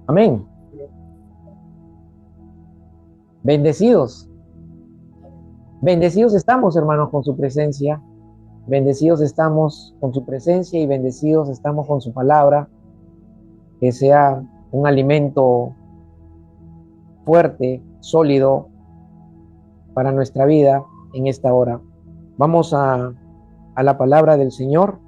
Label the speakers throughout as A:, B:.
A: Amén. Bendecidos. Bendecidos estamos, hermanos, con su presencia. Bendecidos estamos con su presencia y bendecidos estamos con su palabra. Que sea un alimento fuerte, sólido para nuestra vida en esta hora. Vamos a la palabra del Señor.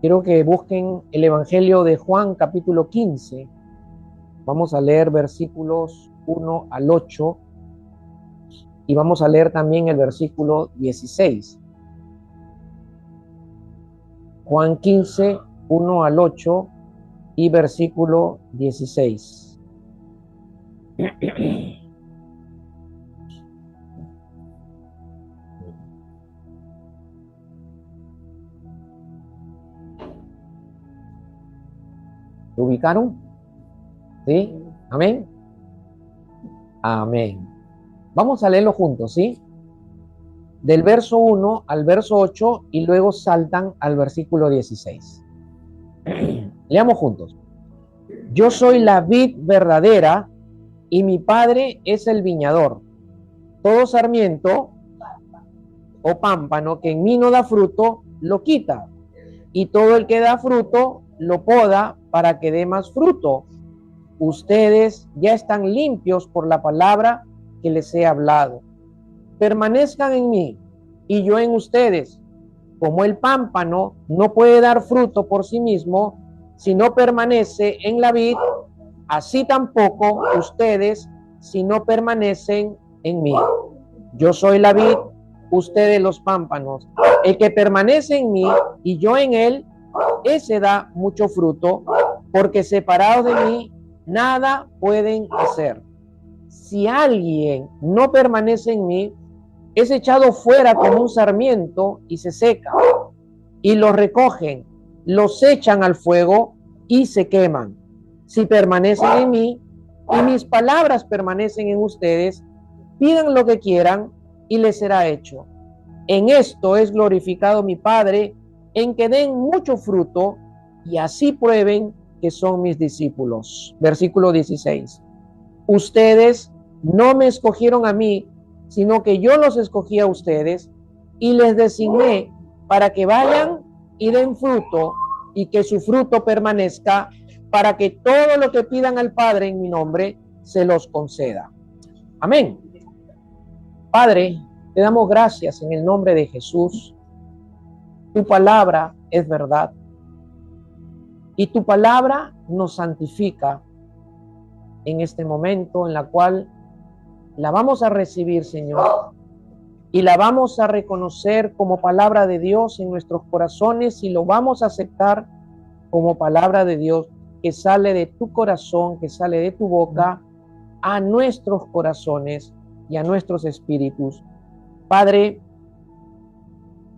A: Quiero que busquen el Evangelio de Juan, capítulo 15. Vamos a leer versículos 1 al 8 y vamos a leer también el versículo 16. Juan 15, 1 al 8 y versículo 16. ¿Lo ubicaron? ¿Sí? ¿Amén? Amén. Vamos a leerlo juntos, ¿sí? Del verso 1 al verso 8 y luego saltan al versículo 16. Leamos juntos. Yo soy la vid verdadera y mi Padre es el viñador. Todo sarmiento o pámpano que en mí no da fruto, lo quita. Y todo el que da fruto, lo poda para que dé más fruto. Ustedes ya están limpios por la palabra que les he hablado. Permanezcan en mí y yo en ustedes. Como el pámpano no puede dar fruto por sí mismo si no permanece en la vid, así tampoco ustedes si no permanecen en mí. Yo soy la vid, ustedes los pámpanos. El que permanece en mí y yo en él, ese da mucho fruto, porque separados de mí nada pueden hacer. Si alguien no permanece en mí, es echado fuera como un sarmiento y se seca. Y los recogen, los echan al fuego y se queman. Si permanecen en mí y mis palabras permanecen en ustedes, pidan lo que quieran y les será hecho. En esto es glorificado mi Padre, en que den mucho fruto y así prueben que son mis discípulos. Versículo 16. Ustedes no me escogieron a mí, sino que yo los escogí a ustedes y les designé para que vayan y den fruto y que su fruto permanezca, para que todo lo que pidan al Padre en mi nombre se los conceda. Amén. Padre, te damos gracias en el nombre de Jesús. Tu palabra es verdad y tu palabra nos santifica en este momento en la cual la vamos a recibir, Señor, y la vamos a reconocer como palabra de Dios en nuestros corazones y lo vamos a aceptar como palabra de Dios que sale de tu corazón, que sale de tu boca a nuestros corazones y a nuestros espíritus. Padre,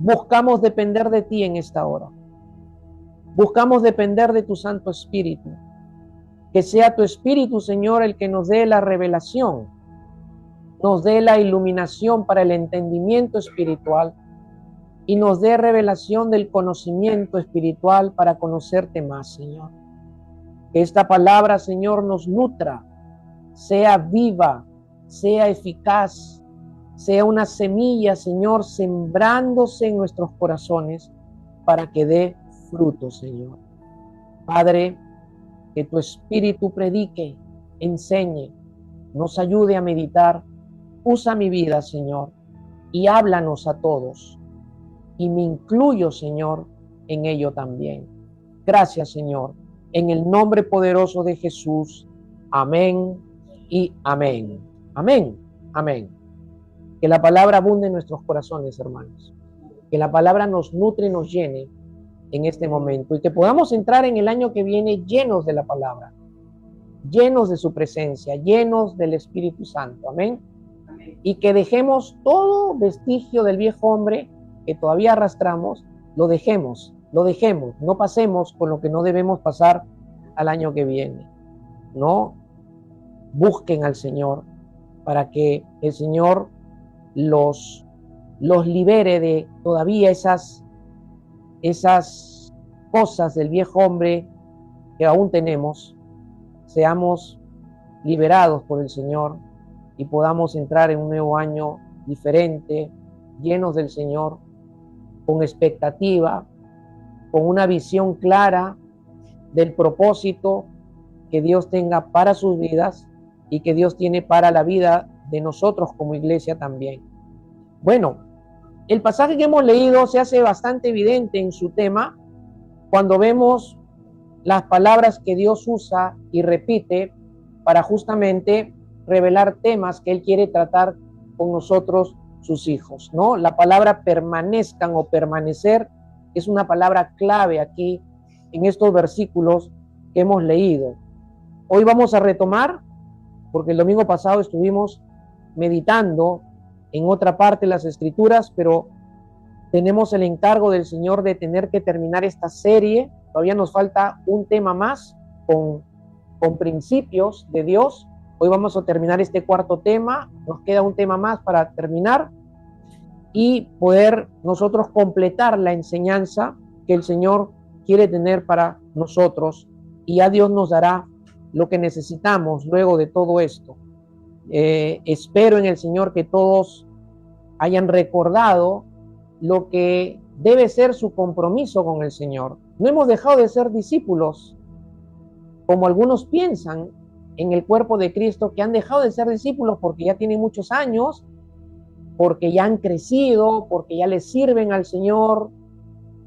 A: buscamos depender de ti en esta hora. Buscamos depender de tu Santo Espíritu. Que sea tu Espíritu, Señor, el que nos dé la revelación, nos dé la iluminación para el entendimiento espiritual y nos dé revelación del conocimiento espiritual para conocerte más, Señor. Que esta palabra, Señor, nos nutra, sea viva, sea eficaz, sea una semilla, Señor, sembrándose en nuestros corazones para que dé fruto, Señor. Padre, que tu Espíritu predique, enseñe, nos ayude a meditar. Usa mi vida, Señor, y háblanos a todos. Y me incluyo, Señor, en ello también. Gracias, Señor. En el nombre poderoso de Jesús. Amén y amén. Amén. Amén. Que la palabra abunde en nuestros corazones, hermanos. Que la palabra nos nutre y nos llene en este momento. Y que podamos entrar en el año que viene llenos de la palabra, llenos de su presencia, llenos del Espíritu Santo. Amén. Y que dejemos todo vestigio del viejo hombre que todavía arrastramos, lo dejemos, no pasemos con lo que no debemos pasar al año que viene. No busquen al Señor para que el Señor los libere de todavía esas cosas del viejo hombre que aún tenemos, seamos liberados por el Señor y podamos entrar en un nuevo año diferente, llenos del Señor, con expectativa, con una visión clara del propósito que Dios tenga para sus vidas y que Dios tiene para la vida de nosotros como iglesia también. Bueno, el pasaje que hemos leído se hace bastante evidente en su tema cuando vemos las palabras que Dios usa y repite para justamente revelar temas que Él quiere tratar con nosotros, sus hijos, ¿no? La palabra permanezcan o permanecer es una palabra clave aquí en estos versículos que hemos leído. Hoy vamos a retomar, porque el domingo pasado estuvimos meditando en otra parte de las Escrituras, pero tenemos el encargo del Señor de tener que terminar esta serie. Todavía nos falta un tema más con principios de Dios. Hoy vamos a terminar este cuarto tema. Nos queda un tema más para terminar y poder nosotros completar la enseñanza que el Señor quiere tener para nosotros. Y ya Dios nos dará lo que necesitamos luego de todo esto. Espero en el Señor que todos hayan recordado lo que debe ser su compromiso con el Señor. No hemos dejado de ser discípulos, como algunos piensan en el cuerpo de Cristo, que han dejado de ser discípulos porque ya tienen muchos años, porque ya han crecido, porque ya les sirven al Señor,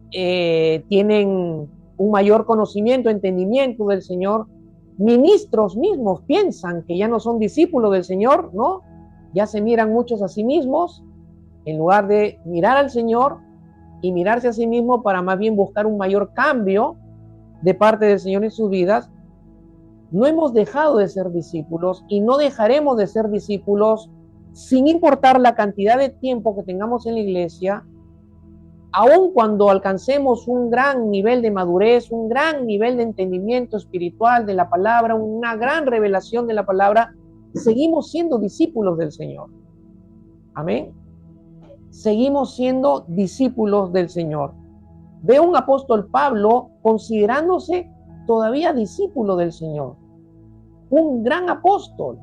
A: tienen un mayor conocimiento, entendimiento del Señor. Ministros mismos piensan que ya no son discípulos del Señor, ¿no? Ya se miran muchos a sí mismos, en lugar de mirar al Señor y mirarse a sí mismo para más bien buscar un mayor cambio de parte del Señor en sus vidas. No hemos dejado de ser discípulos y no dejaremos de ser discípulos sin importar la cantidad de tiempo que tengamos en la iglesia, aun cuando alcancemos un gran nivel de madurez, un gran nivel de entendimiento espiritual de la palabra, una gran revelación de la palabra, seguimos siendo discípulos del Señor. Amén. Seguimos siendo discípulos del Señor. Veo un apóstol Pablo considerándose todavía discípulo del Señor. Un gran apóstol.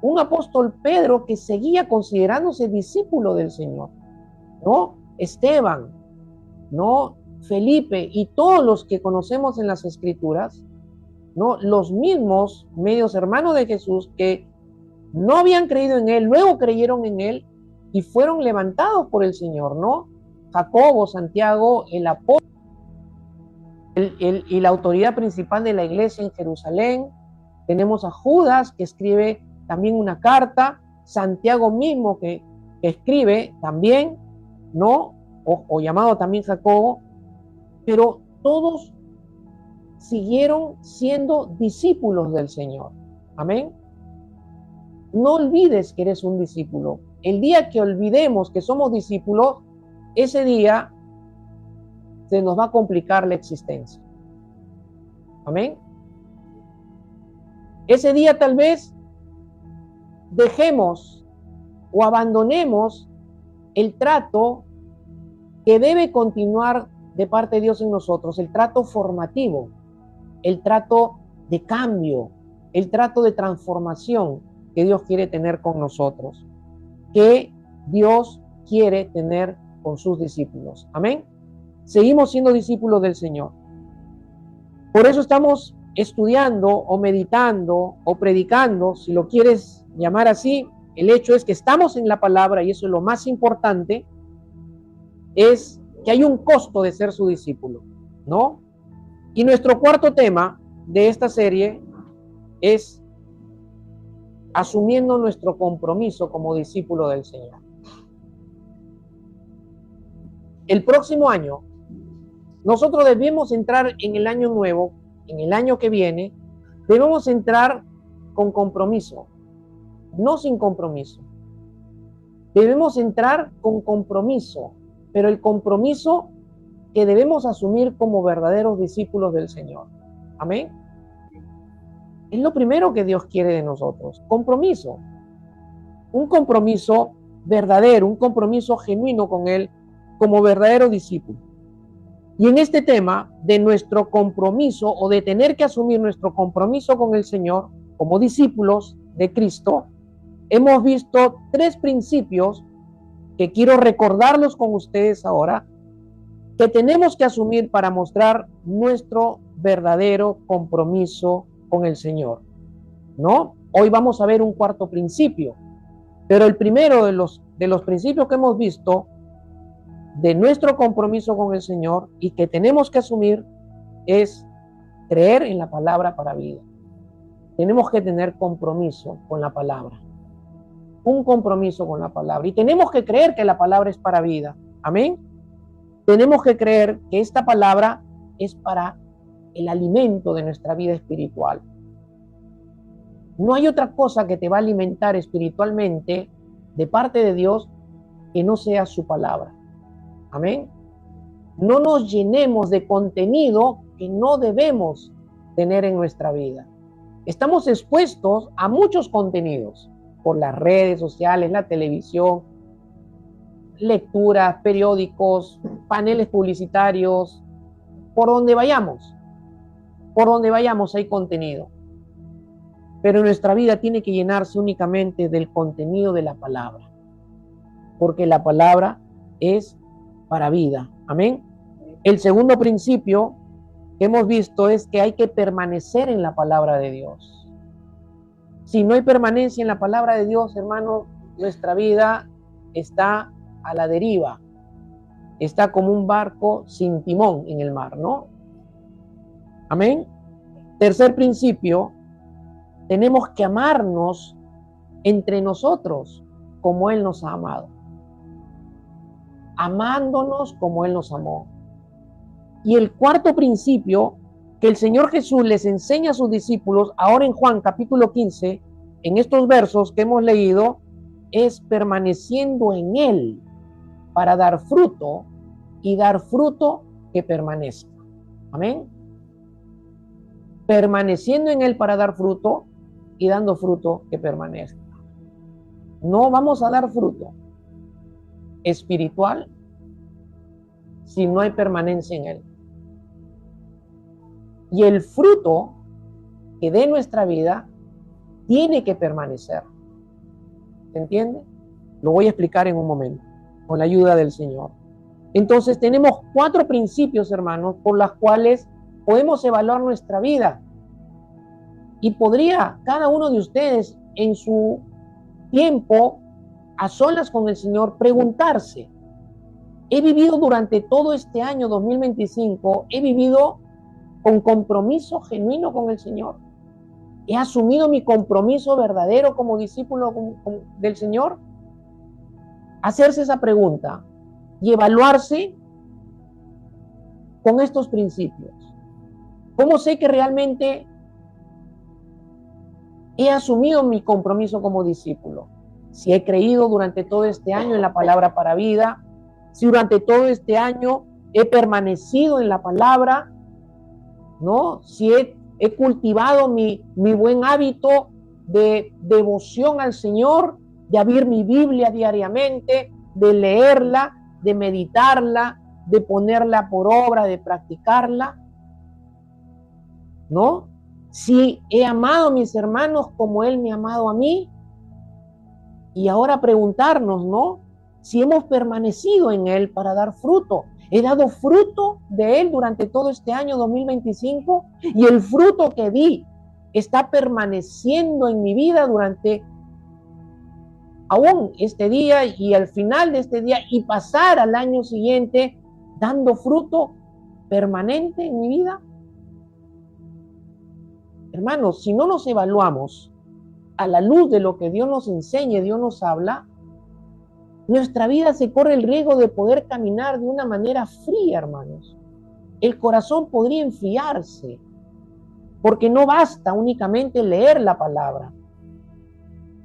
A: Un apóstol Pedro que seguía considerándose discípulo del Señor. ¿No? Esteban, ¿no? Felipe y todos los que conocemos en las Escrituras, ¿no? Los mismos medios hermanos de Jesús que no habían creído en Él, luego creyeron en Él y fueron levantados por el Señor, ¿no? Jacobo, Santiago, el apóstol y la autoridad principal de la iglesia en Jerusalén. Tenemos a Judas, que escribe también una carta, Santiago mismo que escribe también, ¿no? O llamado también Jacobo, pero todos siguieron siendo discípulos del Señor. Amén. No olvides que eres un discípulo. El día que olvidemos que somos discípulos, ese día se nos va a complicar la existencia. Amén. Ese día tal vez dejemos o abandonemos el trato que debe continuar de parte de Dios en nosotros, el trato formativo, el trato de cambio, el trato de transformación que Dios quiere tener con nosotros, que Dios quiere tener con sus discípulos. Amén. Seguimos siendo discípulos del Señor. Por eso estamos estudiando o meditando o predicando, si lo quieres llamar así. El hecho es que estamos en la palabra y eso es lo más importante, es que hay un costo de ser su discípulo, ¿no? Y nuestro cuarto tema de esta serie es asumiendo nuestro compromiso como discípulo del Señor. El próximo año, nosotros debemos entrar en el año nuevo, en el año que viene, debemos entrar con compromiso, no sin compromiso. Debemos entrar con compromiso, pero el compromiso que debemos asumir como verdaderos discípulos del Señor. Amén. Es lo primero que Dios quiere de nosotros, compromiso. Un compromiso verdadero, un compromiso genuino con Él como verdadero discípulo. Y en este tema de nuestro compromiso o de tener que asumir nuestro compromiso con el Señor como discípulos de Cristo, hemos visto 3 principios que quiero recordarlos con ustedes ahora, que tenemos que asumir para mostrar nuestro verdadero compromiso con el Señor, ¿no? Hoy vamos a ver un 4.º principio, pero el primero de los principios que hemos visto de nuestro compromiso con el Señor y que tenemos que asumir es creer en la palabra para vida. Tenemos que tener compromiso con la palabra, un compromiso con la palabra, y tenemos que creer que la palabra es para vida. Amén. Tenemos que creer que esta palabra es para el alimento de nuestra vida espiritual. No hay otra cosa que te va a alimentar espiritualmente de parte de Dios que no sea su palabra. Amén. No nos llenemos de contenido que no debemos tener en nuestra vida. Estamos expuestos a muchos contenidos por las redes sociales, la televisión, lecturas, periódicos, paneles publicitarios, por donde vayamos hay contenido. Pero nuestra vida tiene que llenarse únicamente del contenido de la palabra, porque la palabra es para vida. Amén. El segundo principio que hemos visto es que hay que permanecer en la palabra de Dios. Si no hay permanencia en la palabra de Dios, hermano, nuestra vida está a la deriva. Está como un barco sin timón en el mar, ¿no? Amén. Tercer principio, tenemos que amarnos entre nosotros como Él nos ha amado. Amándonos como Él nos amó. Y el cuarto principio que el Señor Jesús les enseña a sus discípulos, ahora en Juan capítulo 15, en estos versos que hemos leído, es permaneciendo en Él para dar fruto y dar fruto que permanezca. Amén. Permaneciendo en Él para dar fruto y dando fruto que permanezca. No vamos a dar fruto espiritual si no hay permanencia en Él. Y el fruto que dé nuestra vida tiene que permanecer. ¿Se entiende? Lo voy a explicar en un momento, con la ayuda del Señor. Entonces tenemos 4 principios, hermanos, por los cuales podemos evaluar nuestra vida. Y podría cada uno de ustedes en su tiempo a solas con el Señor preguntarse: he vivido durante todo este año 2025, he vivido con compromiso genuino con el Señor, he asumido mi compromiso verdadero como discípulo del Señor. Hacerse esa pregunta y evaluarse con estos principios. ¿Cómo sé que realmente he asumido mi compromiso como discípulo? Si he creído durante todo este año en la palabra para vida, si durante todo este año he permanecido en la palabra, ¿no? Si he cultivado mi buen hábito de devoción al Señor, de abrir mi Biblia diariamente, de leerla, de meditarla, de ponerla por obra, de practicarla, ¿no? Si he amado a mis hermanos como Él me ha amado a mí. Y ahora preguntarnos, ¿no? Si hemos permanecido en Él para dar fruto. He dado fruto de Él durante todo este año 2025 y el fruto que di está permaneciendo en mi vida durante aún este día y al final de este día y pasar al año siguiente dando fruto permanente en mi vida. Hermanos, si no nos evaluamos a la luz de lo que Dios nos enseña, Dios nos habla, nuestra vida se corre el riesgo de poder caminar de una manera fría, hermanos. El corazón podría enfriarse, porque no basta únicamente leer la palabra.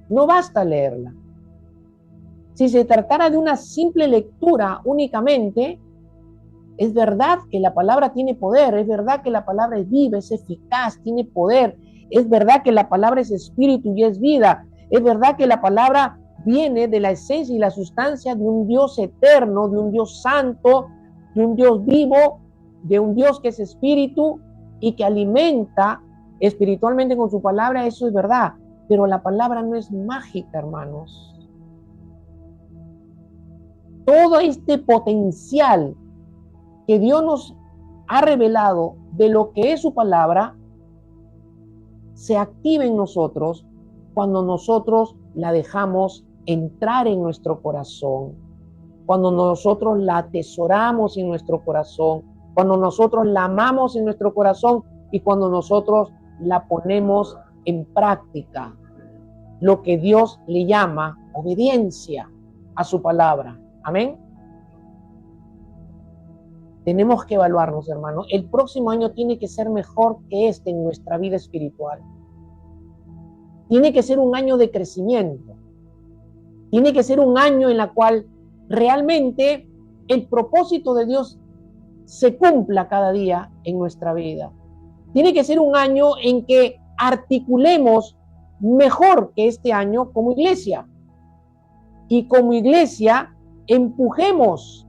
A: No basta leerla. Si se tratara de una simple lectura únicamente, es verdad que la palabra tiene poder, es verdad que la palabra es viva, es eficaz, tiene poder, es verdad que la palabra es espíritu y es vida, es verdad que la palabra viene de la esencia y la sustancia de un Dios eterno, de un Dios santo, de un Dios vivo, de un Dios que es espíritu y que alimenta espiritualmente con su palabra, eso es verdad. Pero la palabra no es mágica, hermanos. Todo este potencial que Dios nos ha revelado de lo que es su palabra se activa en nosotros cuando nosotros la dejamos entrar en nuestro corazón, cuando nosotros la atesoramos en nuestro corazón, cuando nosotros la amamos en nuestro corazón y cuando nosotros la ponemos en práctica, lo que Dios le llama obediencia a su palabra. Amén. Tenemos que evaluarnos, hermanos. El próximo año tiene que ser mejor que este en nuestra vida espiritual. Tiene que ser un año de crecimiento. Tiene que ser un año en el cual realmente el propósito de Dios se cumpla cada día en nuestra vida. Tiene que ser un año en que articulemos mejor que este año como iglesia. Y como iglesia empujemos,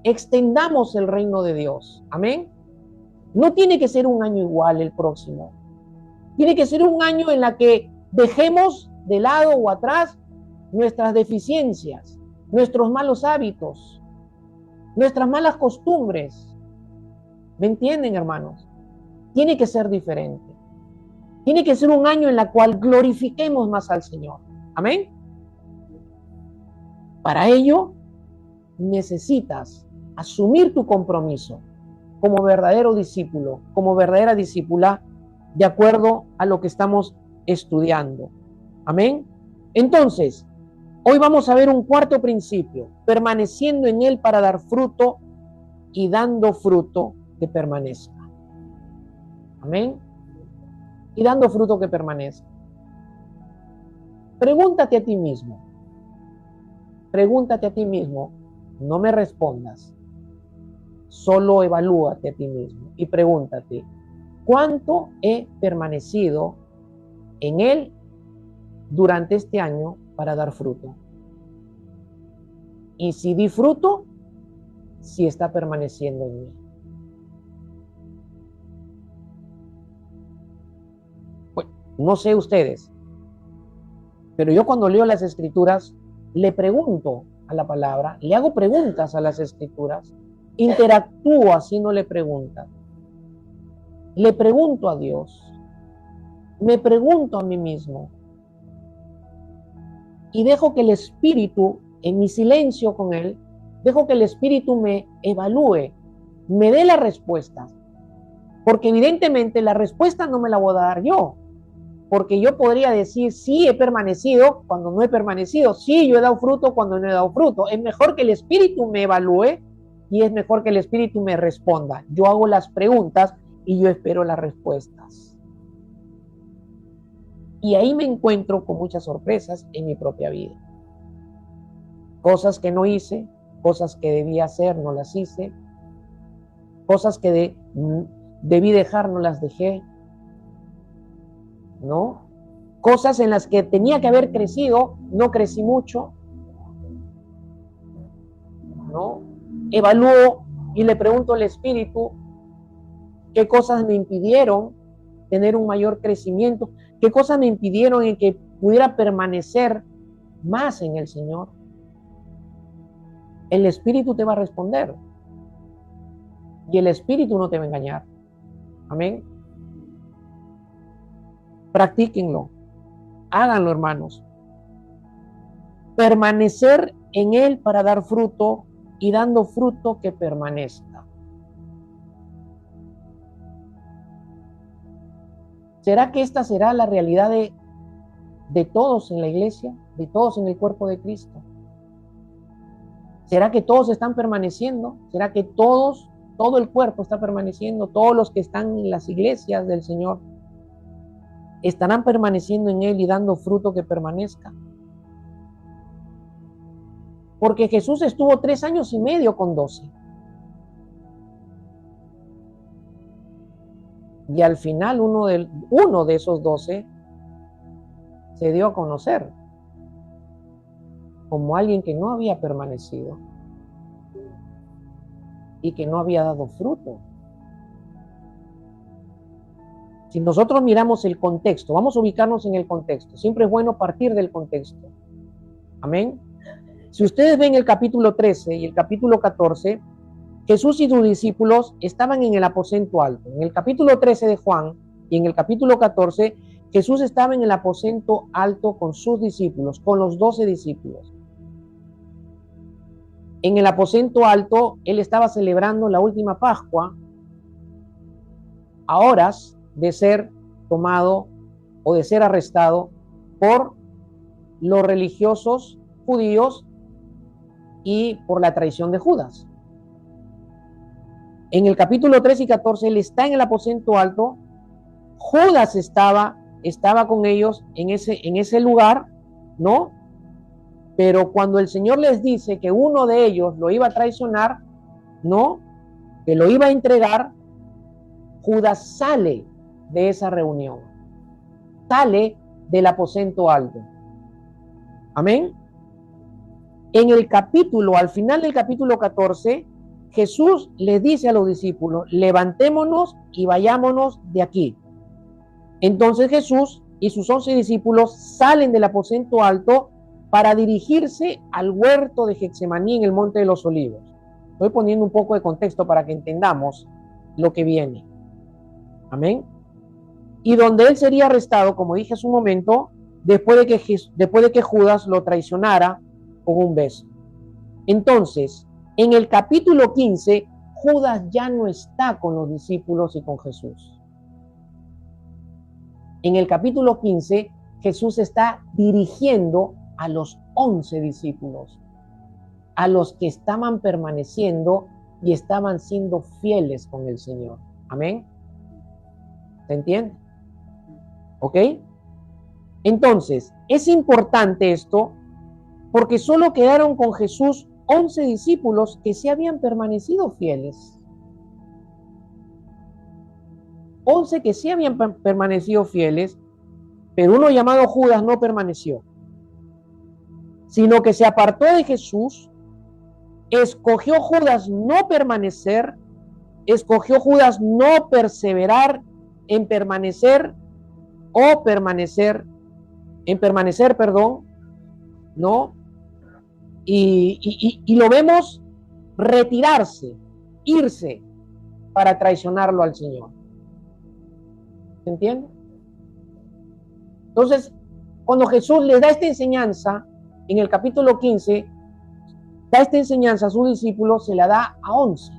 A: extendamos el reino de Dios. Amén. No tiene que ser un año igual el próximo. Tiene que ser un año en la que dejemos de lado o atrás nuestras deficiencias, nuestros malos hábitos, nuestras malas costumbres. ¿Me entienden, hermanos? Tiene que ser diferente. Tiene que ser un año en el cual glorifiquemos más al Señor. Amén. Para ello, necesitas asumir tu compromiso como verdadero discípulo, como verdadera discípula, de acuerdo a lo que estamos estudiando. Amén. Entonces, hoy vamos a ver un cuarto principio, permaneciendo en él para dar fruto y dando fruto que permanezca. Amén. Y dando fruto que permanezca. Pregúntate a ti mismo. Pregúntate a ti mismo. No me respondas. Solo evalúate a ti mismo y pregúntate, ¿cuánto he permanecido en él durante este año para dar fruto? Y si di fruto, si está permaneciendo en mí. Pues, no sé ustedes, pero yo cuando leo las escrituras, le pregunto a la palabra, le hago preguntas a las escrituras, interactúo haciéndole preguntas. Le pregunto a Dios, me pregunto a mí mismo y dejo que el Espíritu, en mi silencio con Él, dejo que el Espíritu me evalúe, me dé las respuestas. Porque evidentemente la respuesta no me la voy a dar yo. Porque yo podría decir, sí, he permanecido cuando no he permanecido. Sí, yo he dado fruto cuando no he dado fruto. Es mejor que el Espíritu me evalúe y es mejor que el Espíritu me responda. Yo hago las preguntas y yo espero las respuestas. Y ahí me encuentro con muchas sorpresas en mi propia vida. Cosas que no hice, cosas que debía hacer, no las hice. Cosas que debí dejar, no las dejé. ¿No? Cosas en las que tenía que haber crecido, no crecí mucho, ¿no? Evalúo y le pregunto al Espíritu qué cosas me impidieron tener un mayor crecimiento, qué cosas me impidieron en que pudiera permanecer más en el Señor. El Espíritu te va a responder y el Espíritu no te va a engañar. Amén. Practíquenlo, háganlo, hermanos. Permanecer en Él para dar fruto y dando fruto que permanezca. ¿Será que esta será la realidad de todos en la iglesia, de todos en el cuerpo de Cristo? ¿Será que todos están permaneciendo? ¿Será que todo el cuerpo está permaneciendo? Todos los que están en las iglesias del Señor estarán permaneciendo en Él y dando fruto que permanezca. Porque Jesús estuvo 3 años y medio con 12. Y al final uno de esos 12 se dio a conocer como alguien que no había permanecido y que no había dado fruto. Si nosotros miramos el contexto, vamos a ubicarnos en el contexto. Siempre es bueno partir del contexto. Amén. Si ustedes ven el capítulo 13 y el capítulo 14, Jesús y sus discípulos estaban en el aposento alto. En el capítulo 13 de Juan y en el capítulo 14, Jesús estaba en el aposento alto con sus discípulos, con los 12 discípulos. En el aposento alto, él estaba celebrando la última Pascua a horas de ser tomado o de ser arrestado por los religiosos judíos y por la traición de Judas. En el capítulo 13 y 14, él está en el aposento alto. Judas estaba con ellos en ese lugar, ¿no? Pero cuando el Señor les dice que uno de ellos lo iba a traicionar, ¿no? Que lo iba a entregar, Judas sale de esa reunión, sale del aposento alto. Amén. En el capítulo, al final del capítulo 14, Jesús les dice a los discípulos, levantémonos y vayámonos de aquí. Entonces Jesús y sus 11 discípulos salen del aposento alto para dirigirse al huerto de Getsemaní en el Monte de los Olivos. Estoy poniendo un poco de contexto para que entendamos lo que viene. Amén. Y donde él sería arrestado, como dije hace un momento, después de que Judas lo traicionara con un beso. Entonces, en el capítulo 15, Judas ya no está con los discípulos y con Jesús. En el capítulo 15, Jesús está dirigiendo a los 11 discípulos, a los que estaban permaneciendo y estaban siendo fieles con el Señor. Amén. ¿Se entiende? ¿Ok? Entonces, es importante esto porque solo quedaron con Jesús 11 discípulos que se habían permanecido fieles. 11 que sí habían permanecido fieles, pero uno llamado Judas no permaneció, sino que se apartó de Jesús. Escogió Judas no permanecer, escogió Judas no perseverar en permanecer o permanecer, ¿no? Y lo vemos retirarse, irse para traicionarlo al Señor. ¿Se entiende? Entonces, cuando Jesús les da esta enseñanza, en el capítulo 15, da esta enseñanza a sus discípulos, se la da a 11.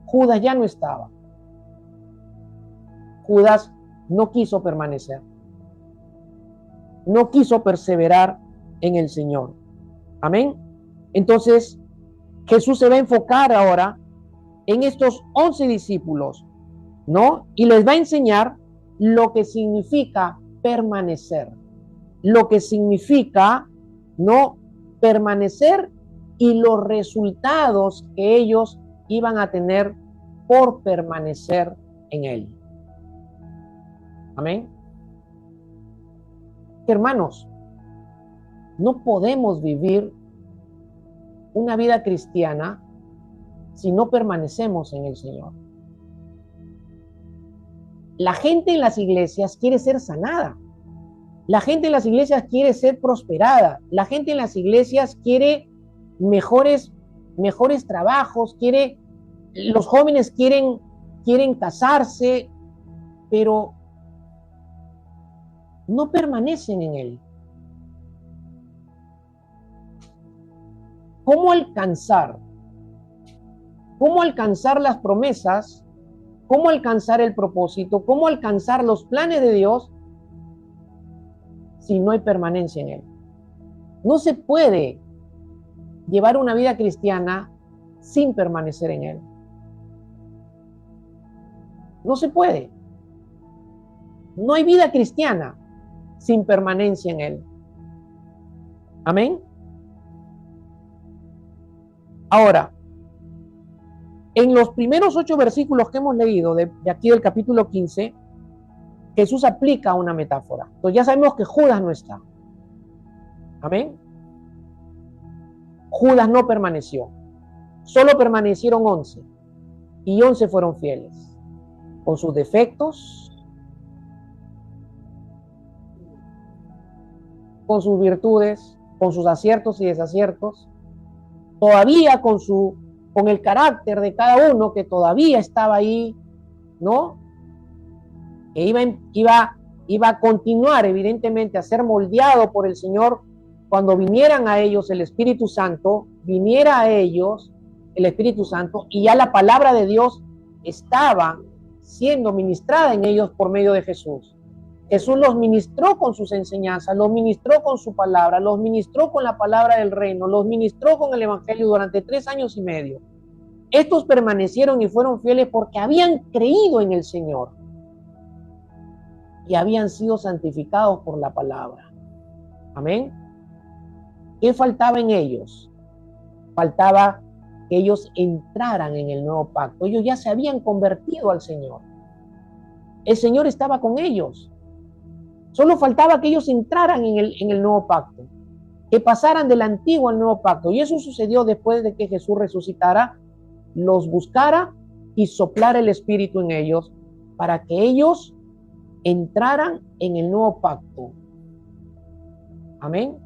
A: Judas ya no estaba. Judas no quiso permanecer. No quiso perseverar en el Señor. Amén. Entonces, Jesús se va a enfocar ahora en estos 11 discípulos, ¿no? Y les va a enseñar lo que significa permanecer, lo que significa, ¿no? Permanecer y los resultados que ellos iban a tener por permanecer en él. Amén. Hermanos, no podemos vivir una vida cristiana si no permanecemos en el Señor. La gente en las iglesias quiere ser sanada. La gente en las iglesias quiere ser prosperada. La gente en las iglesias quiere mejores trabajos, los jóvenes quieren casarse, pero no permanecen en él. ¿Cómo alcanzar las promesas? ¿Cómo alcanzar el propósito? ¿Cómo alcanzar los planes de Dios si no hay permanencia en él? No se puede llevar una vida cristiana sin permanecer en él. No se puede. No hay vida cristiana sin permanencia en él. Amén. Ahora, en los primeros 8 versículos que hemos leído de aquí del capítulo 15, Jesús aplica una metáfora. Entonces ya sabemos que Judas no está. Amén. Judas no permaneció. Solo permanecieron 11. Y 11 fueron fieles. Con sus defectos, con sus virtudes, con sus aciertos y desaciertos, todavía con el carácter de cada uno que todavía estaba ahí, ¿no? Que iba a continuar evidentemente a ser moldeado por el Señor cuando vinieran a ellos el Espíritu Santo, viniera a ellos el Espíritu Santo y ya la palabra de Dios estaba siendo ministrada en ellos por medio de Jesús. Jesús los ministró con sus enseñanzas, los ministró con su palabra, los ministró con la palabra del reino, los ministró con el evangelio durante 3 años y medio. Estos permanecieron y fueron fieles porque habían creído en el Señor y habían sido santificados por la palabra. Amén. ¿Qué faltaba en ellos? Faltaba que ellos entraran en el nuevo pacto. Ellos ya se habían convertido al Señor. El Señor estaba con ellos. Solo faltaba que ellos entraran en el nuevo pacto, que pasaran del antiguo al nuevo pacto. Y eso sucedió después de que Jesús resucitara, los buscara y soplara el Espíritu en ellos para que ellos entraran en el nuevo pacto. Amén.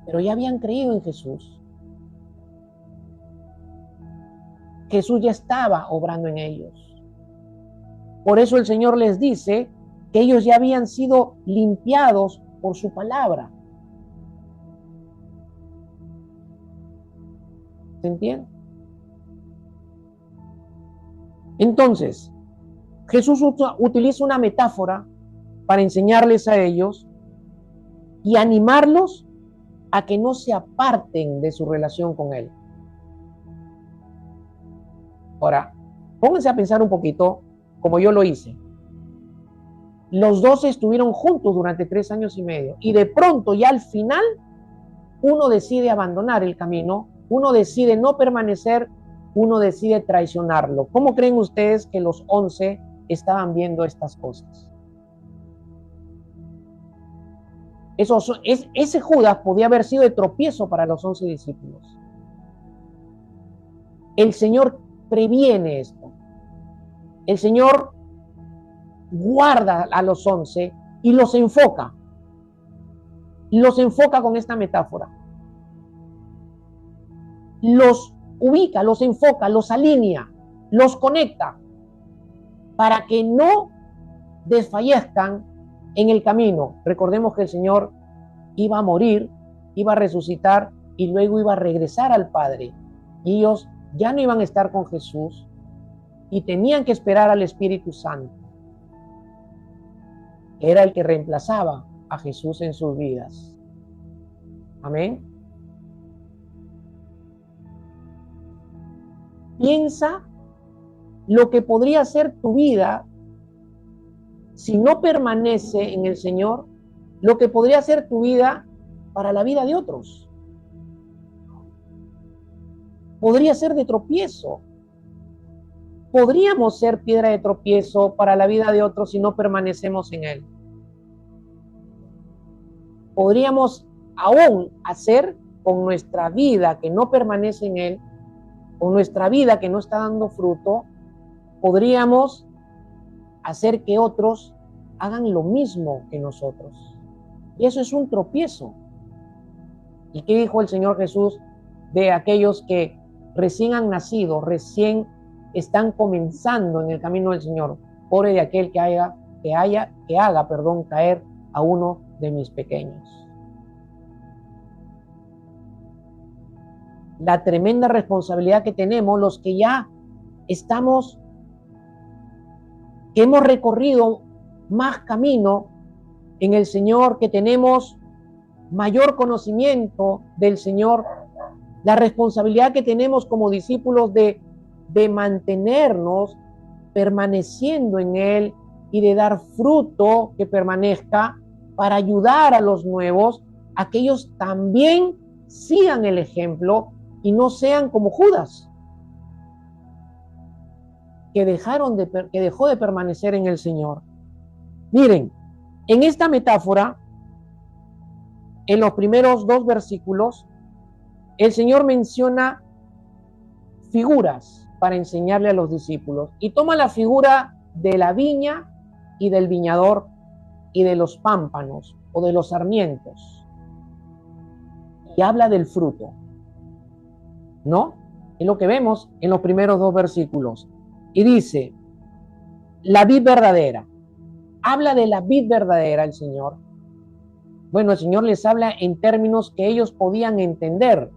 A: Pero ya habían creído en Jesús. Jesús ya estaba obrando en ellos. Por eso el Señor les dice que ellos ya habían sido limpiados por su palabra. ¿Se entiende? Entonces, Jesús utiliza una metáfora para enseñarles a ellos y animarlos a que no se aparten de su relación con Él. Ahora, pónganse a pensar un poquito, como yo lo hice. Los 12 estuvieron juntos durante 3 años y medio y de pronto ya al final uno decide abandonar el camino, uno decide no permanecer, uno decide traicionarlo. ¿Cómo creen ustedes que los 11 estaban viendo estas cosas? Ese Judas podía haber sido de tropiezo para los 11 discípulos. El Señor previene esto. El Señor guarda a los 11 y los enfoca. Los enfoca con esta metáfora. Los ubica, los enfoca, los alinea, los conecta para que no desfallezcan en el camino. Recordemos que el Señor iba a morir, iba a resucitar y luego iba a regresar al Padre. Y ellos ya no iban a estar con Jesús y tenían que esperar al Espíritu Santo. Era el que reemplazaba a Jesús en sus vidas. Amén. Piensa lo que podría ser tu vida si no permanece en el Señor, lo que podría ser tu vida para la vida de otros. Podría ser de tropiezo. Podríamos ser piedra de tropiezo para la vida de otros si no permanecemos en Él. Podríamos aún hacer con nuestra vida que no permanece en Él, con nuestra vida que no está dando fruto, podríamos hacer que otros hagan lo mismo que nosotros. Y eso es un tropiezo. ¿Y qué dijo el Señor Jesús de aquellos que recién han nacido, recién están comenzando en el camino del Señor? Pobre de aquel que haga caer a uno de mis pequeños. La tremenda responsabilidad que tenemos los que ya estamos, que hemos recorrido más camino en el Señor, que tenemos mayor conocimiento del Señor, la responsabilidad que tenemos como discípulos de mantenernos permaneciendo en Él y de dar fruto que permanezca para ayudar a los nuevos, a que ellos también sigan el ejemplo y no sean como Judas, que dejó de permanecer en el Señor. Miren, en esta metáfora, en los primeros 2 versículos, el Señor menciona figuras para enseñarle a los discípulos y toma la figura de la viña y del viñador y de los pámpanos o de los sarmientos. y habla del fruto, ¿no? Es lo que vemos en los primeros dos versículos. Y dice, la vid verdadera. Habla de la vid verdadera el Señor. Bueno, el Señor les habla en términos que ellos podían entender.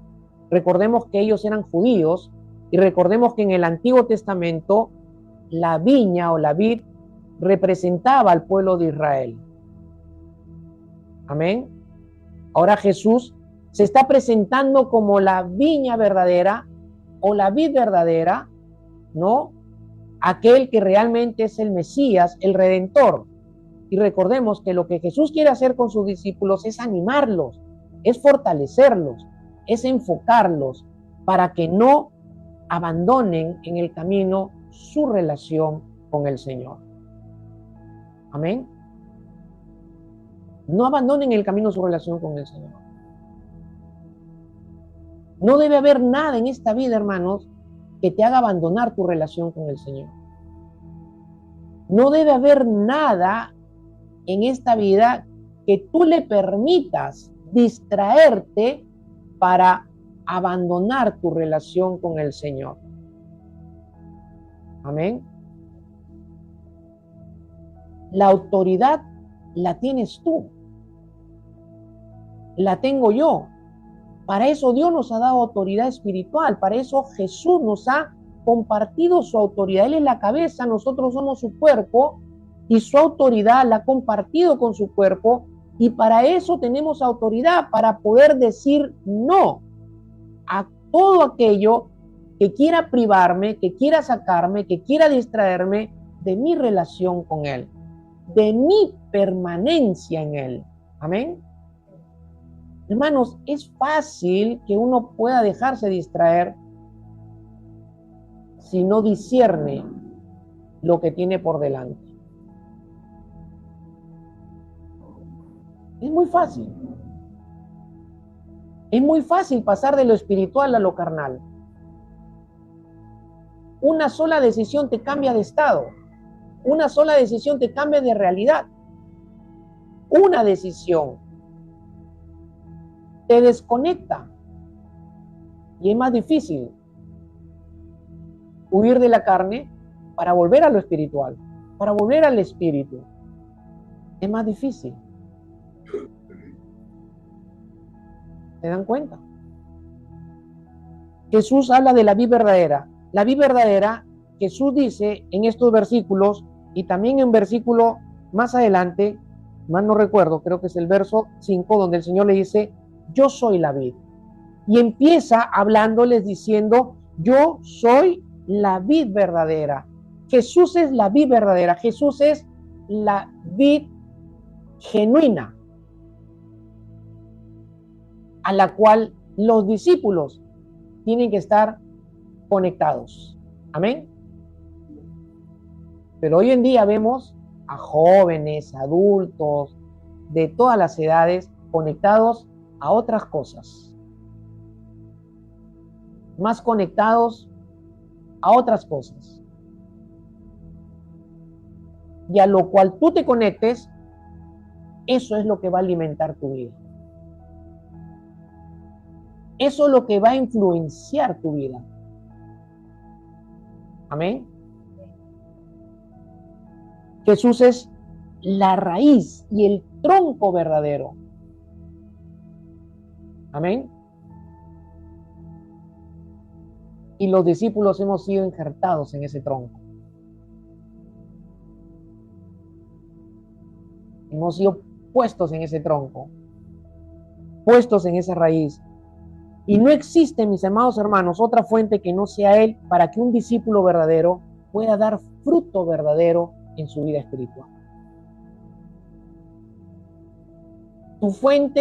A: Recordemos que ellos eran judíos y recordemos que en el Antiguo Testamento la viña o la vid representaba al pueblo de Israel. Amén. Ahora Jesús se está presentando como la viña verdadera o la vid verdadera, ¿no? Aquel que realmente es el Mesías, el Redentor. Y recordemos que lo que Jesús quiere hacer con sus discípulos es animarlos, es fortalecerlos, es enfocarlos para que no abandonen en el camino su relación con el Señor. Amén. No abandonen en el camino su relación con el Señor. No debe haber nada en esta vida, hermanos, que te haga abandonar tu relación con el Señor. No debe haber nada en esta vida que tú le permitas distraerte para abandonar tu relación con el Señor. Amén. La autoridad la tienes tú. La tengo yo. Para eso Dios nos ha dado autoridad espiritual. Para eso Jesús nos ha compartido su autoridad. Él es la cabeza, nosotros somos su cuerpo y su autoridad la ha compartido con su cuerpo. Y para eso tenemos autoridad, para poder decir no a todo aquello que quiera privarme, que quiera sacarme, que quiera distraerme de mi relación con Él, de mi permanencia en Él. Amén. Hermanos, es fácil que uno pueda dejarse distraer si no discierne lo que tiene por delante. Es muy fácil. Es muy fácil pasar de lo espiritual a lo carnal. Una sola decisión te cambia de estado. Una sola decisión te cambia de realidad. Una decisión te desconecta. Y es más difícil huir de la carne para volver a lo espiritual, para volver al espíritu. Es más difícil. ¿Se dan cuenta? Jesús habla de la vid verdadera. La vid verdadera, Jesús dice en estos versículos y también en versículo más adelante, más no recuerdo, creo que es el verso 5, donde el Señor le dice, yo soy la vid. Y empieza hablándoles diciendo, yo soy la vid verdadera. Jesús es la vid verdadera. Jesús es la vid genuina, a la cual los discípulos tienen que estar conectados. Amén. Pero hoy en día vemos a jóvenes, adultos, de todas las edades, conectados a otras cosas. Más conectados a otras cosas. Y a lo cual tú te conectes, eso es lo que va a alimentar tu vida. Eso es lo que va a influenciar tu vida. Amén. Jesús es la raíz y el tronco verdadero. Amén. Y los discípulos hemos sido injertados en ese tronco. Hemos sido puestos en ese tronco, puestos en esa raíz. Y no existe, mis amados hermanos, otra fuente que no sea Él para que un discípulo verdadero pueda dar fruto verdadero en su vida espiritual. Tu fuente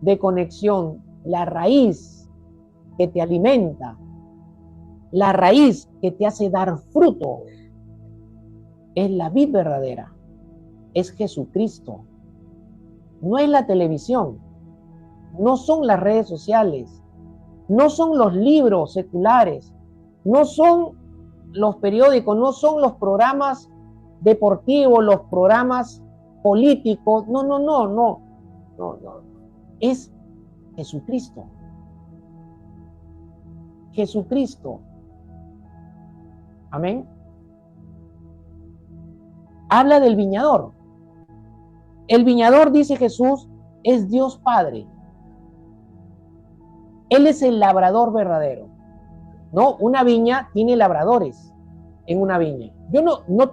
A: de conexión, la raíz que te alimenta, la raíz que te hace dar fruto, es la vid verdadera, es Jesucristo. No es la televisión, no son las redes sociales, no son los libros seculares, no son los periódicos, no son los programas deportivos, los programas políticos. No, no, no, no, no, no. Es Jesucristo. Jesucristo. Amén. Habla del viñador. El viñador, dice Jesús, es Dios Padre. Él es el labrador verdadero. ¿No? Una viña tiene labradores en una viña. Yo no he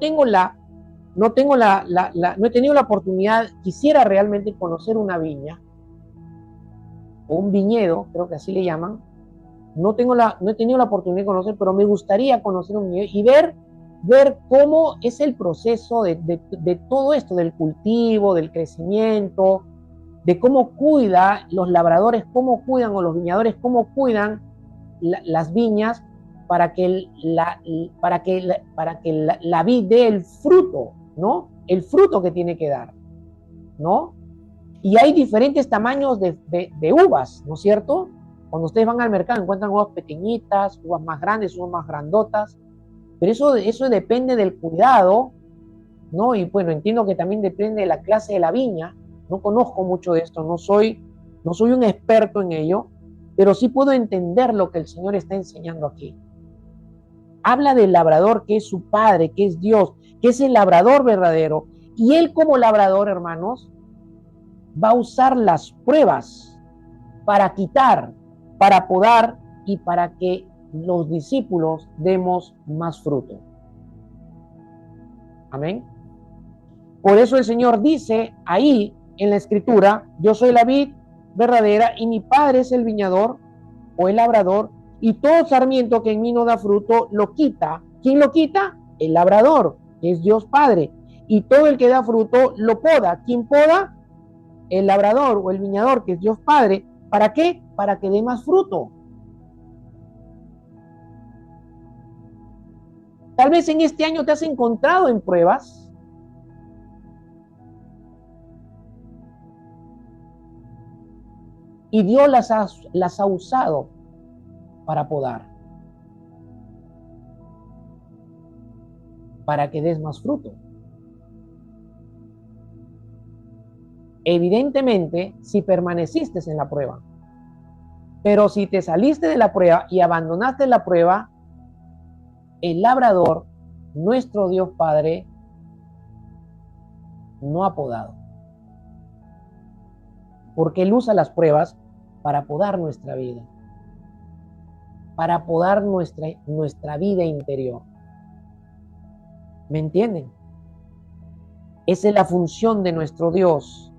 A: tenido la oportunidad, quisiera realmente conocer una viña o un viñedo, creo que así le llaman. No he tenido la oportunidad de conocer, pero me gustaría conocer un viñedo y ver cómo es el proceso de todo esto, del cultivo, del crecimiento, de cómo cuida los labradores, cómo cuidan, o los viñadores, cómo cuidan las viñas para que la vid dé el fruto, ¿no? El fruto que tiene que dar, ¿no? Y hay diferentes tamaños de uvas, ¿no es cierto? Cuando ustedes van al mercado encuentran uvas pequeñitas, uvas más grandes, uvas más grandotas, pero eso depende del cuidado, ¿no? Y bueno, entiendo que también depende de la clase de la viña. No conozco mucho de esto, no soy un experto en ello, pero sí puedo entender lo que el Señor está enseñando aquí. Habla del labrador que es su Padre, que es Dios, que es el labrador verdadero. Y Él como labrador, hermanos, va a usar las pruebas para quitar, para podar y para que los discípulos demos más fruto. Amén. Por eso el Señor dice ahí en la Escritura: yo soy la vid verdadera y mi Padre es el viñador o el labrador, y todo sarmiento que en mí no da fruto lo quita. ¿Quién lo quita? El labrador, que es Dios Padre. Y todo el que da fruto lo poda. ¿Quién poda? El labrador o el viñador, que es Dios Padre. ¿Para qué? Para que dé más fruto. Tal vez en este año te has encontrado en pruebas. Y Dios las ha usado para podar, para que des más fruto. Evidentemente, si permaneciste en la prueba. Pero si te saliste de la prueba y abandonaste la prueba, el labrador, nuestro Dios Padre, no ha podado. Porque Él usa las pruebas para podar nuestra vida, para podar nuestra vida interior. ¿Me entienden? Esa es la función de nuestro Dios.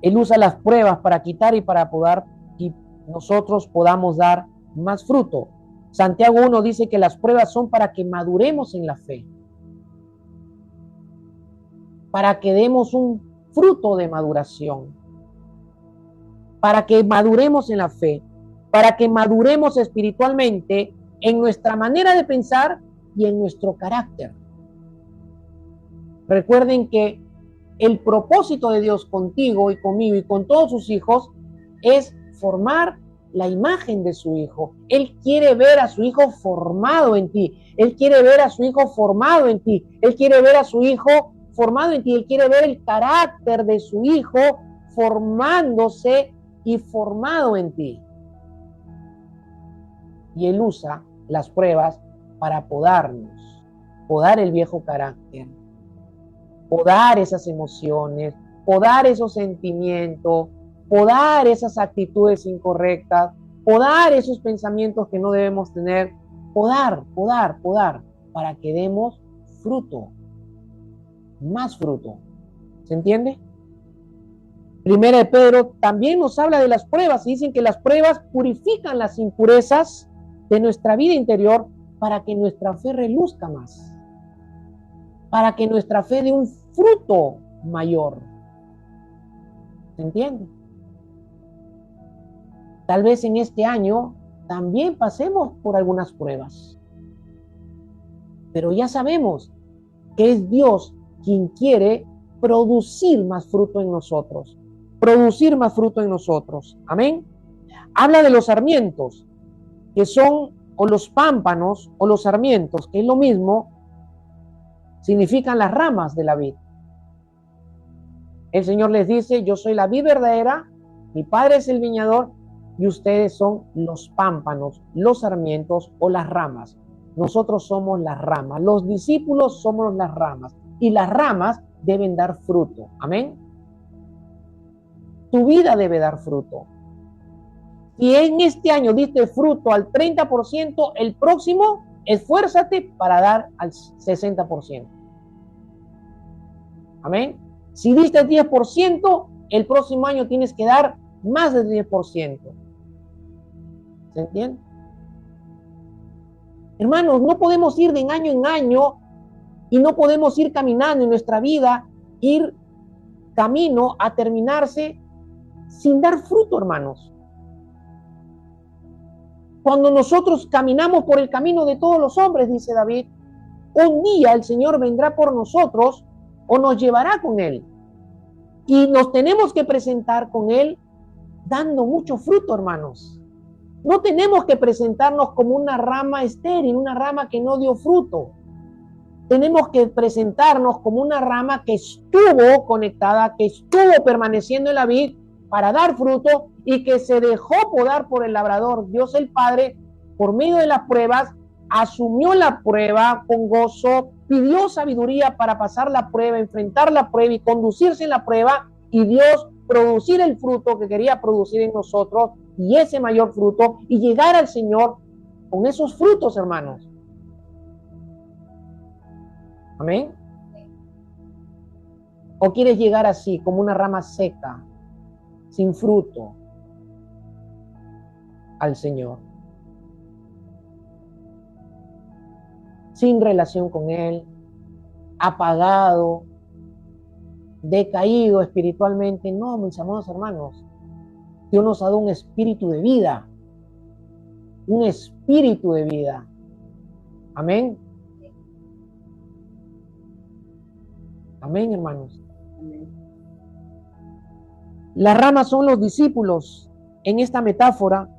A: Él usa las pruebas para quitar y para podar, y nosotros podamos dar más fruto. Santiago 1 dice que las pruebas son para que maduremos en la fe, para que demos un fruto de maduración, para que maduremos en la fe, para que maduremos espiritualmente en nuestra manera de pensar y en nuestro carácter. Recuerden que el propósito de Dios contigo y conmigo y con todos sus hijos es formar la imagen de su hijo. Él quiere ver a su hijo formado en ti. Él quiere ver a su hijo formado en ti. Él quiere ver a su hijo formado en ti. Él quiere ver el carácter de su hijo formándose y formado en ti. Y Él usa las pruebas para podarnos, podar el viejo carácter, podar esas emociones, podar esos sentimientos, podar esas actitudes incorrectas, podar esos pensamientos que no debemos tener, podar, para que demos fruto, más fruto. ¿Se entiende? Primera de Pedro también nos habla de las pruebas y dicen que las pruebas purifican las impurezas de nuestra vida interior para que nuestra fe reluzca más, para que nuestra fe dé un fruto mayor. ¿Se entiende? Tal vez en este año también pasemos por algunas pruebas, pero ya sabemos que es Dios quien quiere producir más fruto en nosotros, producir más fruto en nosotros. Amén. Habla de los sarmientos, que son, o los pámpanos, o los sarmientos, que es lo mismo, significan las ramas de la vid. El Señor les dice, yo soy la vid verdadera, mi Padre es el viñador y ustedes son los pámpanos, los sarmientos o las ramas. Nosotros somos las ramas, los discípulos somos las ramas y las ramas deben dar fruto. Amén. Tu vida debe dar fruto. Si en este año diste fruto al 30%, el próximo esfuérzate para dar al 60%. Amén. Si diste el 10%, el próximo año tienes que dar más del 10%. ¿Se entiende? Hermanos, no podemos ir de año en año y no podemos ir caminando en nuestra vida, ir camino a terminarse sin dar fruto, hermanos. Cuando nosotros caminamos por el camino de todos los hombres, dice David, un día el Señor vendrá por nosotros o nos llevará con Él. Y nos tenemos que presentar con Él dando mucho fruto, hermanos. No tenemos que presentarnos como una rama estéril, una rama que no dio fruto. Tenemos que presentarnos como una rama que estuvo conectada, que estuvo permaneciendo en la vid para dar fruto y que se dejó podar por el labrador. Dios el Padre, por medio de las pruebas, asumió la prueba con gozo, pidió sabiduría para pasar la prueba, enfrentar la prueba y conducirse en la prueba, y Dios producir el fruto que quería producir en nosotros, y ese mayor fruto, y llegar al Señor con esos frutos, hermanos. Amén. ¿O quieres llegar así, como una rama seca, sin fruto, al Señor? Sin relación con Él, apagado, decaído espiritualmente. No, mis amados hermanos, Dios nos ha dado un espíritu de vida. Un espíritu de vida. Amén. Amén, hermanos. Amén. Las ramas son los discípulos en esta metáfora,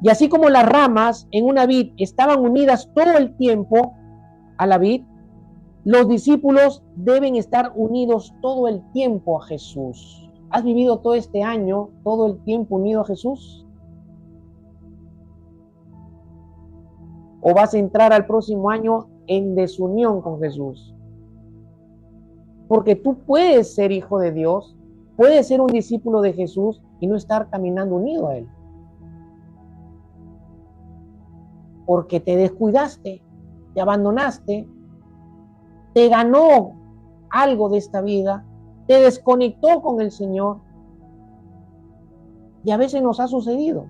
A: y así como las ramas en una vid estaban unidas todo el tiempo a la vid, los discípulos deben estar unidos todo el tiempo a Jesús. ¿Has vivido todo este año, todo el tiempo unido a Jesús? ¿O vas a entrar al próximo año en desunión con Jesús? Porque tú puedes ser hijo de Dios, puedes ser un discípulo de Jesús y no estar caminando unido a Él. Porque te descuidaste, te abandonaste, te ganó algo de esta vida, te desconectó con el Señor. Y a veces nos ha sucedido.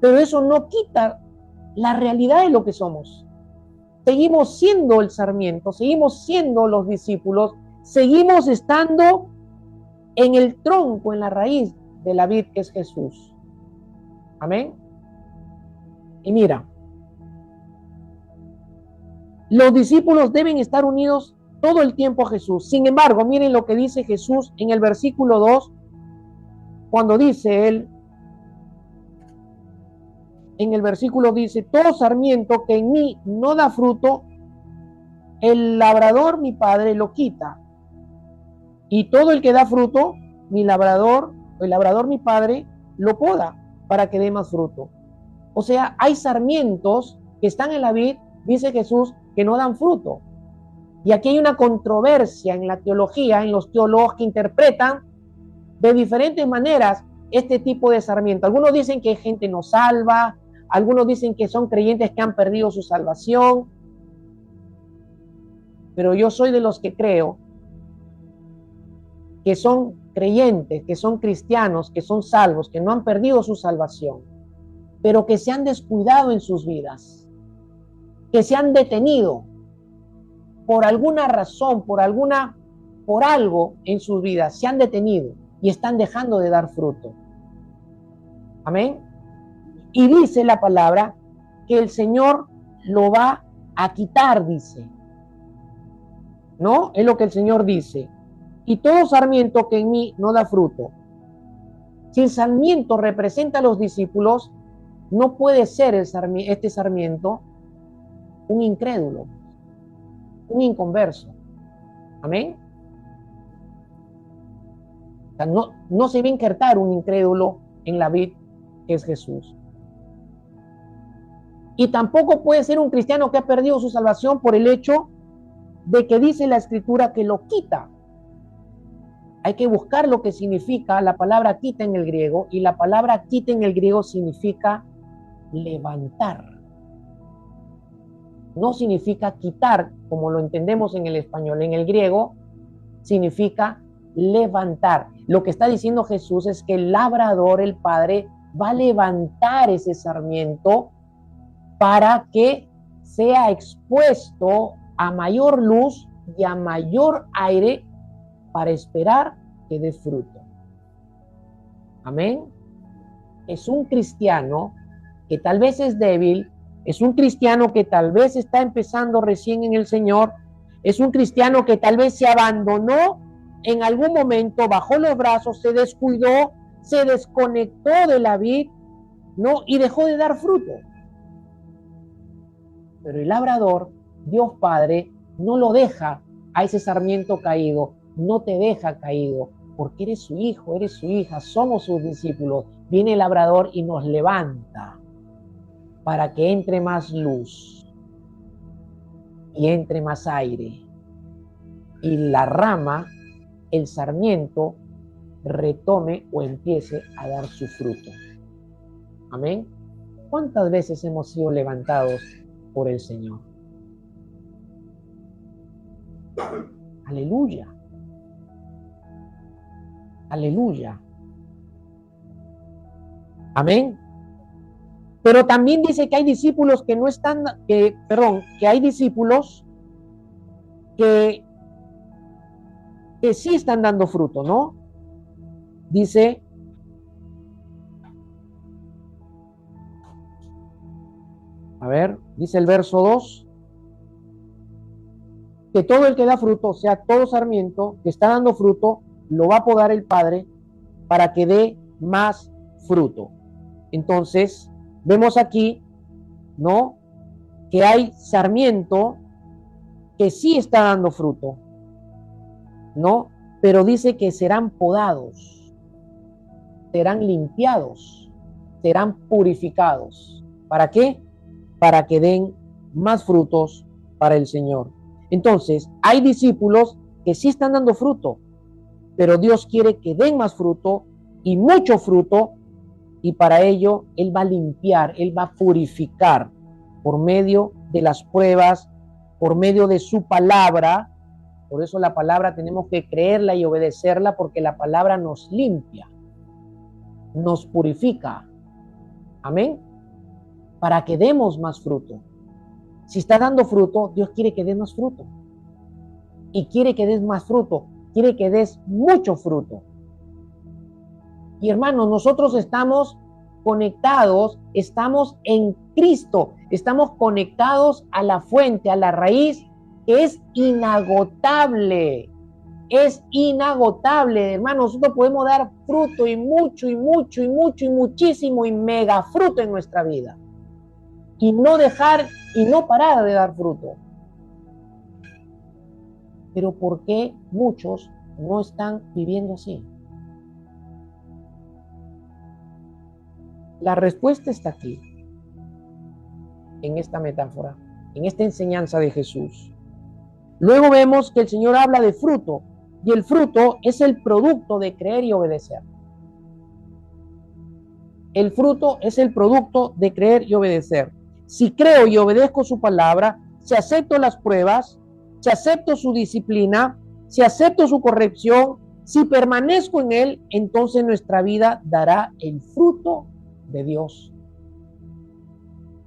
A: Pero eso no quita la realidad de lo que somos. Seguimos siendo el sarmiento, seguimos siendo los discípulos, seguimos estando en el tronco, en la raíz de la vid que es Jesús. Amén. Y mira, los discípulos deben estar unidos todo el tiempo a Jesús. Sin embargo, miren lo que dice Jesús en el versículo 2, cuando dice Él, en el versículo dice, todo sarmiento que en mí no da fruto, el labrador, mi Padre, lo quita. Y todo el que da fruto, el labrador, mi Padre, lo poda para que dé más fruto. O sea, hay sarmientos que están en la vid, dice Jesús, que no dan fruto. Y aquí hay una controversia en la teología, en los teólogos que interpretan de diferentes maneras este tipo de sarmiento. Algunos dicen que gente no salva, algunos dicen que son creyentes que han perdido su salvación, pero yo soy de los que creo que son creyentes, que son cristianos, que son salvos, que no han perdido su salvación, pero que se han descuidado en sus vidas, que se han detenido por alguna razón, por algo en sus vidas, se han detenido y están dejando de dar fruto. Amén. Y dice la palabra que el Señor lo va a quitar, dice. ¿No? Es lo que el Señor dice. Y todo sarmiento que en mí no da fruto. Si el sarmiento representa a los discípulos, no puede ser este sarmiento un incrédulo, un inconverso. Amén. O sea, no se va a injertar un incrédulo en la vid que es Jesús. Y tampoco puede ser un cristiano que ha perdido su salvación por el hecho de que dice la Escritura que lo quita. Hay que buscar lo que significa la palabra quita en el griego, y la palabra quita en el griego significa levantar. No significa quitar como lo entendemos en el español. En el griego significa levantar. Lo que está diciendo Jesús es que el labrador, el Padre, va a levantar ese sarmiento para que sea expuesto a mayor luz y a mayor aire para esperar que dé fruto. Amén. Es un cristiano que tal vez es débil, es un cristiano que tal vez está empezando recién en el Señor, es un cristiano que tal vez se abandonó en algún momento, bajó los brazos, se descuidó, se desconectó de la vid, ¿no? Y dejó de dar fruto. Pero el labrador, Dios Padre, no lo deja a ese sarmiento caído, no te deja caído, porque eres su hijo, eres su hija, somos sus discípulos. Viene el labrador y nos levanta para que entre más luz y entre más aire. Y la rama, el sarmiento, retome o empiece a dar su fruto. Amén. ¿Cuántas veces hemos sido levantados por el Señor? Aleluya. Aleluya. Amén. Pero también dice que hay discípulos que no están, que hay discípulos que sí están dando fruto, ¿no? Dice, a ver, dice el verso 2, que todo el que da fruto, o sea, todo sarmiento que está dando fruto, lo va a podar el Padre para que dé más fruto. Entonces, vemos aquí, ¿no? Que hay sarmiento que sí está dando fruto, ¿no? Pero dice que serán podados, serán limpiados, serán purificados. ¿Para qué? Para que den más frutos para el Señor. Entonces, hay discípulos que sí están dando fruto, pero Dios quiere que den más fruto y mucho fruto, y para ello Él va a limpiar, Él va a purificar por medio de las pruebas, por medio de su palabra. Por eso la palabra tenemos que creerla y obedecerla, porque la palabra nos limpia, nos purifica. Amén. Para que demos más fruto. Si está dando fruto, Dios quiere que des más fruto. Y quiere que des más fruto, quiere que des mucho fruto. Y hermanos, nosotros estamos conectados, estamos en Cristo, estamos conectados a la fuente, a la raíz, que es inagotable. Es inagotable, hermanos. Nosotros podemos dar fruto y mucho, y mucho, y mucho, y muchísimo, y mega fruto en nuestra vida. Y no dejar y no parar de dar fruto. Pero ¿por qué muchos no están viviendo así? La respuesta está aquí, en esta metáfora, en esta enseñanza de Jesús. Luego vemos que el Señor habla de fruto, y el fruto es el producto de creer y obedecer. El fruto es el producto de creer y obedecer. Si creo y obedezco su palabra, si acepto las pruebas, si acepto su disciplina, si acepto su corrección, si permanezco en Él, entonces nuestra vida dará el fruto de Dios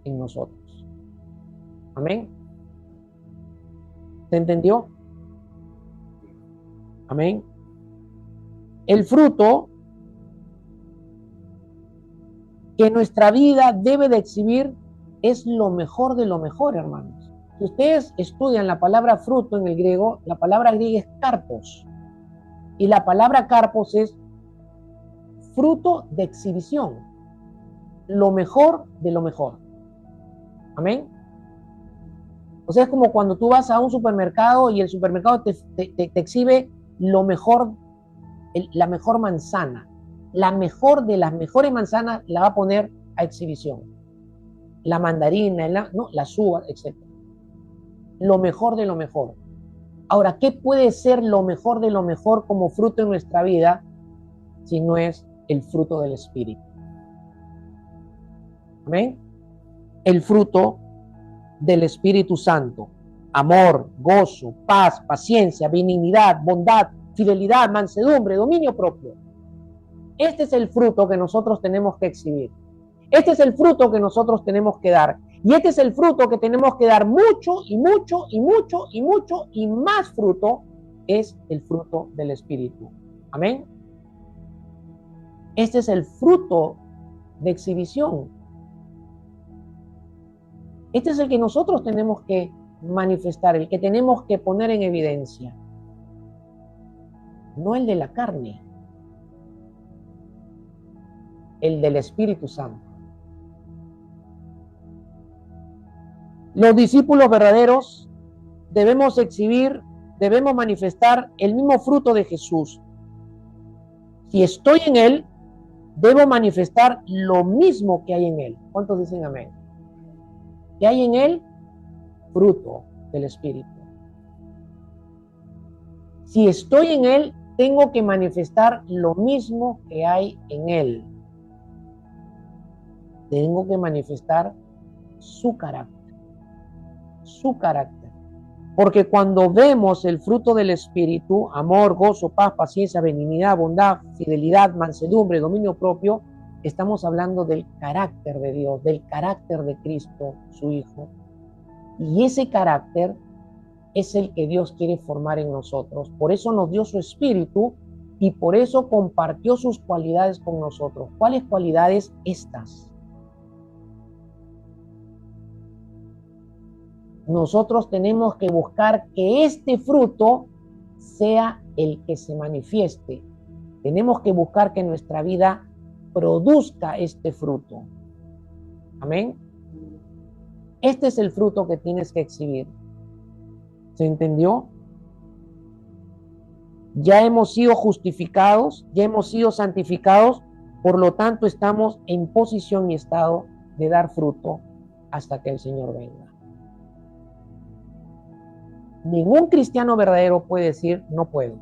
A: en nosotros. Amén. ¿Se entendió? Amén. El fruto que nuestra vida debe de exhibir es lo mejor de lo mejor, hermanos. Si ustedes estudian la palabra fruto en el griego, la palabra griega es karpos. Y la palabra karpos es fruto de exhibición. Lo mejor de lo mejor. Amén. O sea, es como cuando tú vas a un supermercado y el supermercado te exhibe lo mejor la mejor manzana, la mejor de las mejores manzanas la va a poner a exhibición. La mandarina, las uvas, etc. Lo mejor de lo mejor. Ahora, ¿qué puede ser lo mejor de lo mejor como fruto en nuestra vida si no es el fruto del Espíritu? ¿Amén? El fruto del Espíritu Santo. Amor, gozo, paz, paciencia, benignidad, bondad, fidelidad, mansedumbre, dominio propio. Este es el fruto que nosotros tenemos que exhibir. Este es el fruto que nosotros tenemos que dar. Y este es el fruto que tenemos que dar mucho y mucho y mucho y mucho y más fruto, es el fruto del Espíritu. Amén. Este es el fruto de exhibición. Este es el que nosotros tenemos que manifestar, el que tenemos que poner en evidencia. No el de la carne, el del Espíritu Santo. Los discípulos verdaderos debemos exhibir, debemos manifestar el mismo fruto de Jesús. Si estoy en Él, debo manifestar lo mismo que hay en Él. ¿Cuántos dicen amén? ¿Qué hay en Él? Fruto del Espíritu. Si estoy en Él, tengo que manifestar lo mismo que hay en Él. Tengo que manifestar su carácter. Su carácter. Porque cuando vemos el fruto del Espíritu, amor, gozo, paz, paciencia, benignidad, bondad, fidelidad, mansedumbre, dominio propio, estamos hablando del carácter de Dios, del carácter de Cristo, su Hijo. Y ese carácter es el que Dios quiere formar en nosotros. Por eso nos dio su Espíritu y por eso compartió sus cualidades con nosotros. ¿Cuáles cualidades? Estas. Nosotros tenemos que buscar que este fruto sea el que se manifieste. Tenemos que buscar que nuestra vida produzca este fruto. Amén. Este es el fruto que tienes que exhibir. ¿Se entendió? Ya hemos sido justificados, ya hemos sido santificados, por lo tanto estamos en posición y estado de dar fruto hasta que el Señor venga. Ningún cristiano verdadero puede decir, no puedo.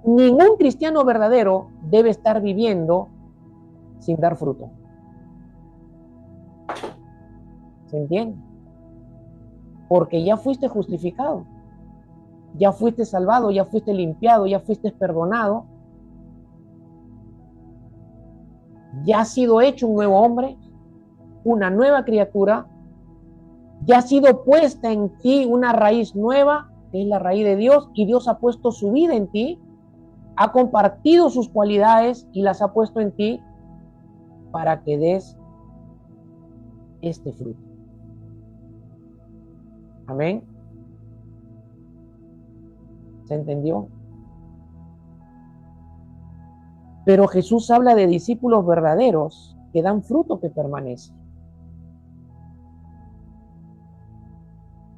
A: Ningún cristiano verdadero debe estar viviendo sin dar fruto. ¿Se entiende? Porque ya fuiste justificado, ya fuiste salvado, ya fuiste limpiado, ya fuiste perdonado, ya has sido hecho un nuevo hombre, una nueva criatura, ya ha sido puesta en ti una raíz nueva, que es la raíz de Dios, y Dios ha puesto su vida en ti, ha compartido sus cualidades y las ha puesto en ti para que des este fruto. Amén. ¿Se entendió? Pero Jesús habla de discípulos verdaderos que dan fruto que permanece.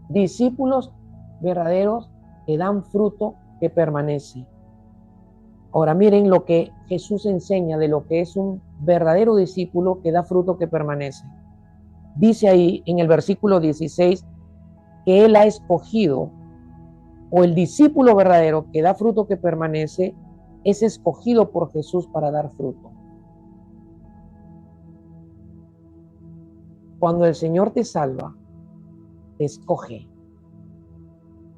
A: Discípulos verdaderos que dan fruto que permanece. Ahora miren lo que Jesús enseña de lo que es un verdadero discípulo que da fruto que permanece. Dice ahí en el versículo 16 que Él ha escogido, o el discípulo verdadero que da fruto que permanece, es escogido por Jesús para dar fruto. Cuando el Señor te salva, te escoge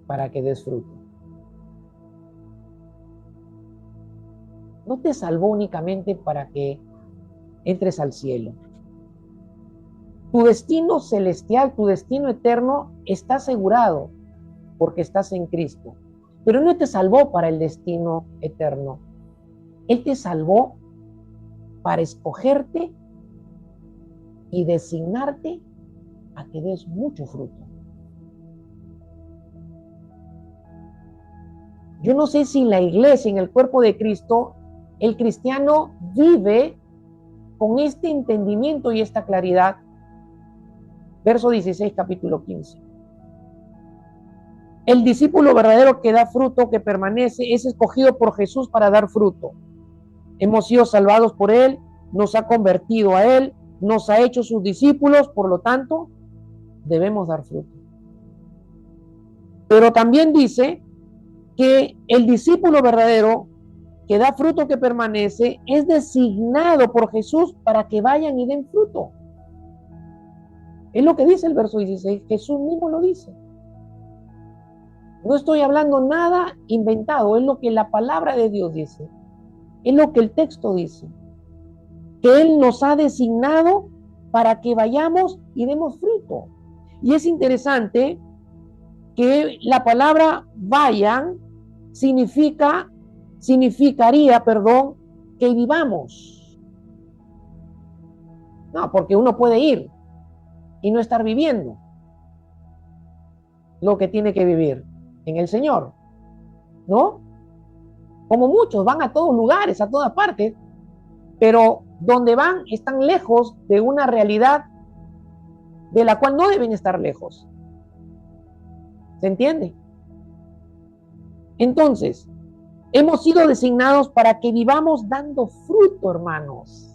A: para que des fruto. No te salvó únicamente para que entres al cielo. Tu destino celestial, tu destino eterno está asegurado porque estás en Cristo. Pero no te salvó para el destino eterno. Él te salvó para escogerte y designarte a que des mucho fruto. Yo no sé si en la iglesia, en el cuerpo de Cristo, el cristiano vive con este entendimiento y esta claridad. Verso 16, capítulo 15. El discípulo verdadero que da fruto, que permanece, es escogido por Jesús para dar fruto. Hemos sido salvados por Él, nos ha convertido a Él, nos ha hecho sus discípulos, por lo tanto, debemos dar fruto. Pero también dice que el discípulo verdadero que da fruto, que permanece, es designado por Jesús para que vayan y den fruto. Es lo que dice el verso 16, Jesús mismo lo dice. No estoy hablando nada inventado, es lo que la palabra de Dios dice, es lo que el texto dice, que Él nos ha designado para que vayamos y demos fruto. Y es interesante que la palabra vayan significaría, que vivamos. No, porque uno puede ir y no estar viviendo lo que tiene que vivir en el Señor, ¿no? Como muchos van a todos lugares, a todas partes, pero donde van están lejos de una realidad de la cual no deben estar lejos. ¿Se entiende? Entonces, hemos sido designados para que vivamos dando fruto, hermanos.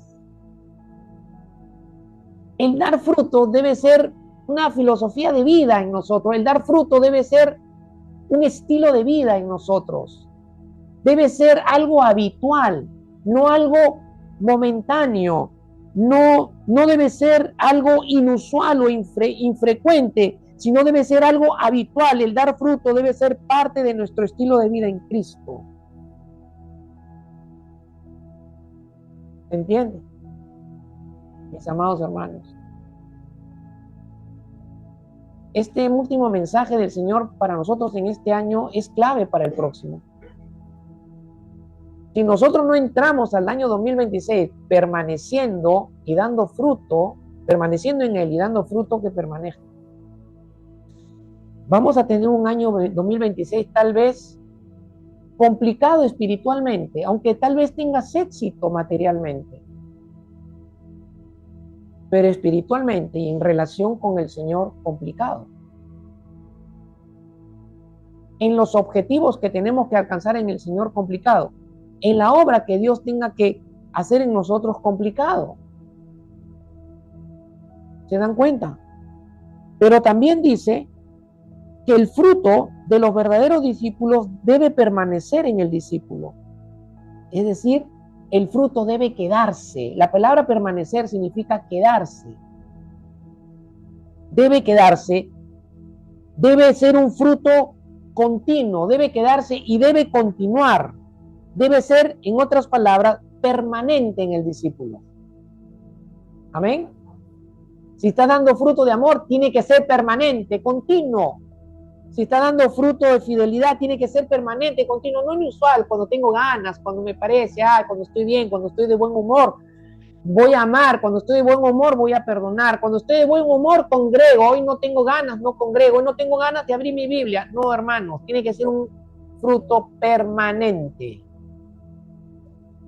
A: El dar fruto debe ser una filosofía de vida en nosotros. El dar fruto debe ser un estilo de vida en nosotros. Debe ser algo habitual, no algo momentáneo. No debe ser algo inusual o infrecuente, sino debe ser algo habitual. El dar fruto debe ser parte de nuestro estilo de vida en Cristo. ¿Se entiende? Mis amados hermanos. Este último mensaje del Señor para nosotros en este año es clave para el próximo. Si nosotros no entramos al año 2026 permaneciendo y dando fruto, permaneciendo en Él y dando fruto que permanezca, vamos a tener un año 2026 tal vez complicado espiritualmente, aunque tal vez tengas éxito materialmente. Pero espiritualmente y en relación con el Señor, complicado. En los objetivos que tenemos que alcanzar en el Señor, complicado. En la obra que Dios tenga que hacer en nosotros, complicado. ¿Se dan cuenta? Pero también dice que el fruto de los verdaderos discípulos debe permanecer en el discípulo. Es decir, el fruto debe quedarse. La palabra permanecer significa quedarse. Debe quedarse. Debe ser un fruto continuo. Debe quedarse y debe continuar. Debe ser, en otras palabras, permanente en el discípulo. Amén. Si está dando fruto de amor, tiene que ser permanente, continuo. Si está dando fruto de fidelidad, tiene que ser permanente, continuo, no inusual, cuando tengo ganas, cuando me parece, cuando estoy bien, cuando estoy de buen humor, voy a amar, cuando estoy de buen humor, voy a perdonar, cuando estoy de buen humor, congrego, hoy no tengo ganas, no congrego, hoy no tengo ganas de abrir mi Biblia. No, hermanos, tiene que ser un fruto permanente.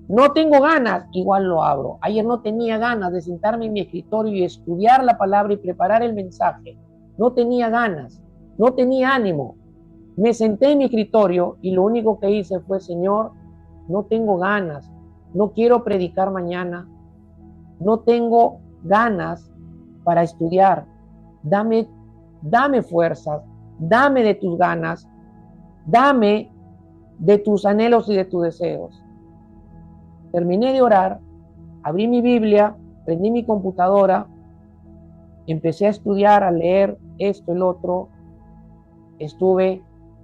A: No tengo ganas, igual lo abro. Ayer no tenía ganas de sentarme en mi escritorio y estudiar la palabra y preparar el mensaje. No tenía ganas. No tenía ánimo. Me senté en mi escritorio y lo único que hice fue, Señor, no tengo ganas, no quiero predicar mañana, no tengo ganas para estudiar. Dame fuerzas, dame de tus ganas, dame de tus anhelos y de tus deseos. Terminé de orar, abrí mi Biblia, prendí mi computadora, empecé a estudiar, a leer esto, el otro. Estuve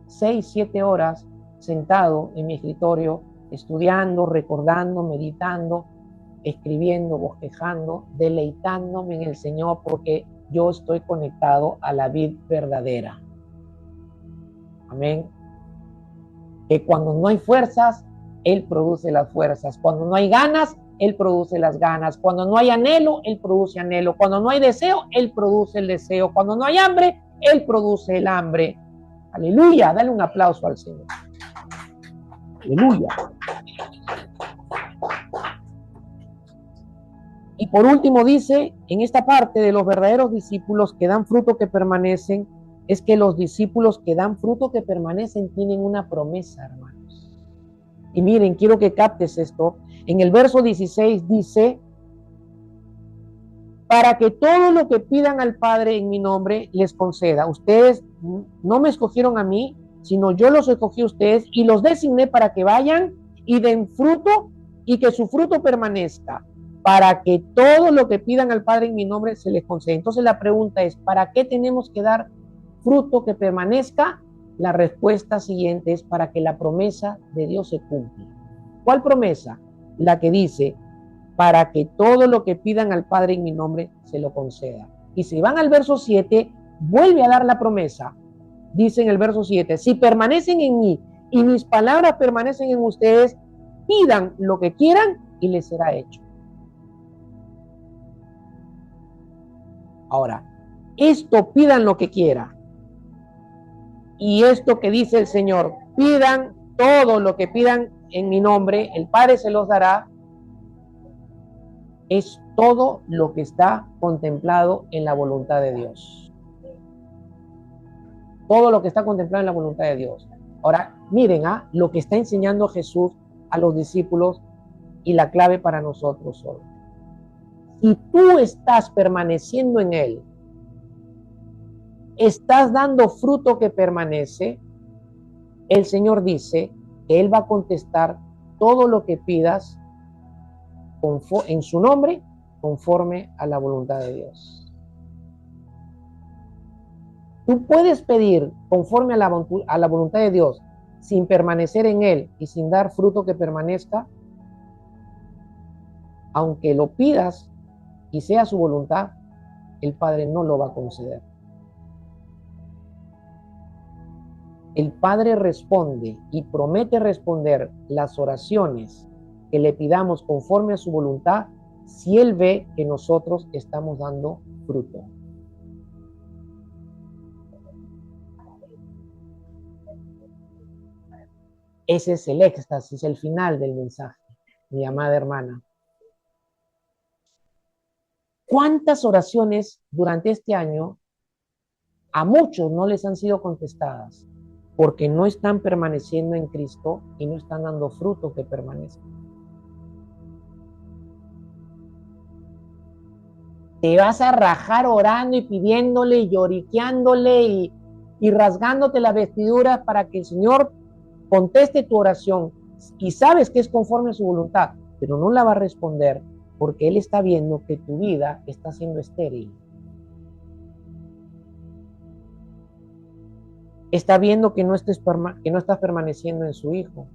A: 6, 7 horas sentado en mi escritorio, estudiando, recordando, meditando, escribiendo, bosquejando, deleitándome en el Señor, porque yo estoy conectado a la vid verdadera. Amén. Que cuando no hay fuerzas, Él produce las fuerzas. Cuando no hay ganas, Él produce las ganas. Cuando no hay anhelo, Él produce anhelo. Cuando no hay deseo, Él produce el deseo. Cuando no hay hambre, Él produce el hambre. Aleluya, dale un aplauso al Señor. Aleluya. Y por último dice, en esta parte de los verdaderos discípulos que dan fruto que permanecen, es que los discípulos que dan fruto que permanecen tienen una promesa, hermanos. Y miren, quiero que captes esto. En el verso 16 dice, para que todo lo que pidan al Padre en mi nombre les conceda. Ustedes no me escogieron a mí, sino yo los escogí a ustedes y los designé para que vayan y den fruto y que su fruto permanezca, para que todo lo que pidan al Padre en mi nombre se les conceda. Entonces la pregunta es, ¿para qué tenemos que dar fruto que permanezca? La respuesta siguiente es para que la promesa de Dios se cumpla. ¿Cuál promesa? La que dice, para que todo lo que pidan al Padre en mi nombre se lo conceda. Y si van al verso 7, vuelve a dar la promesa. Dice en el verso 7, si permanecen en mí y mis palabras permanecen en ustedes, pidan lo que quieran y les será hecho. Ahora, esto pidan lo que quieran. Y esto que dice el Señor, pidan todo lo que pidan en mi nombre, el Padre se los dará, es todo lo que está contemplado en la voluntad de Dios. Todo lo que está contemplado en la voluntad de Dios. Ahora, miren lo que está enseñando Jesús a los discípulos y la clave para nosotros hoy. Si tú estás permaneciendo en Él, estás dando fruto que permanece, el Señor dice que Él va a contestar todo lo que pidas en su nombre, conforme a la voluntad de Dios. Tú puedes pedir conforme a la voluntad de Dios, sin permanecer en Él y sin dar fruto que permanezca, aunque lo pidas y sea su voluntad, el Padre no lo va a conceder. El Padre responde y promete responder las oraciones que le pidamos conforme a su voluntad si Él ve que nosotros estamos dando fruto. Ese es el éxtasis, el final del mensaje, mi amada hermana. ¿Cuántas oraciones durante este año a muchos no les han sido contestadas? Porque no están permaneciendo en Cristo y no están dando fruto que permanezca. Te vas a rajar orando y pidiéndole y lloriqueándole y rasgándote las vestiduras para que el Señor conteste tu oración y sabes que es conforme a su voluntad, pero no la va a responder porque Él está viendo que tu vida está siendo estéril. Está viendo que no estás permaneciendo en su Hijo.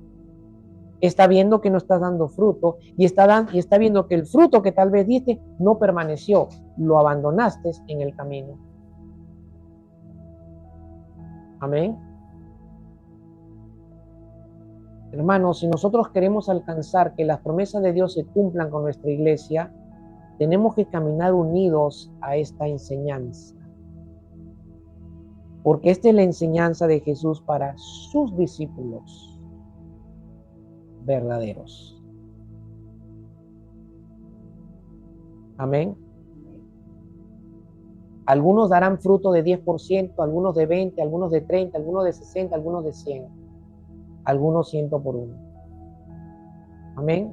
A: Está viendo que no estás dando fruto y está viendo que el fruto que tal vez diste no permaneció, lo abandonaste en el camino. Amén. Hermanos, si nosotros queremos alcanzar que las promesas de Dios se cumplan con nuestra iglesia, tenemos que caminar unidos a esta enseñanza. Porque esta es la enseñanza de Jesús para sus discípulos verdaderos. Amén. Algunos darán fruto de 10%, algunos de 20%, algunos de 30%, algunos de 60%, algunos de 100%, algunos 100 por 1. Amén.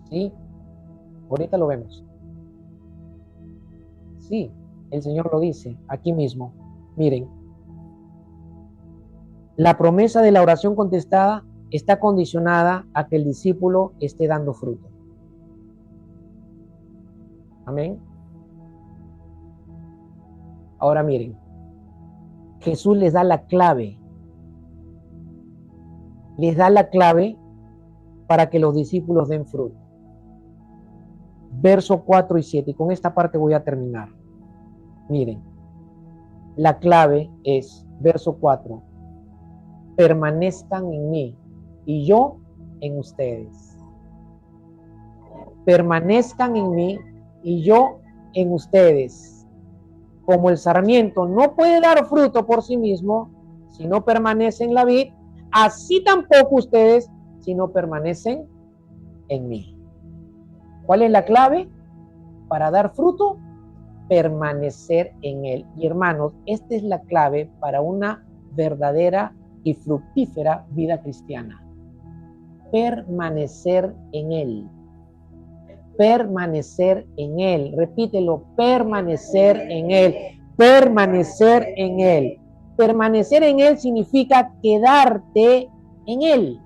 A: Sí, ahorita lo vemos. Sí, el Señor lo dice aquí mismo. Miren, la promesa de la oración contestada está condicionada a que el discípulo esté dando fruto. Amén. Ahora miren, Jesús les da la clave. Les da la clave para que los discípulos den fruto. Verso 4 y 7, y con esta parte voy a terminar. Miren, la clave es, verso 4, permanezcan en mí y yo en ustedes. Permanezcan en mí y yo en ustedes. Como el sarmiento no puede dar fruto por sí mismo si no permanece en la vid, así tampoco ustedes si no permanecen en mí. ¿Cuál es la clave para dar fruto? Permanecer en Él. Y hermanos, esta es la clave para una verdadera y fructífera vida cristiana. Permanecer en Él. Permanecer en Él. Repítelo, permanecer en Él. Permanecer en Él. Permanecer en Él significa quedarte en Él.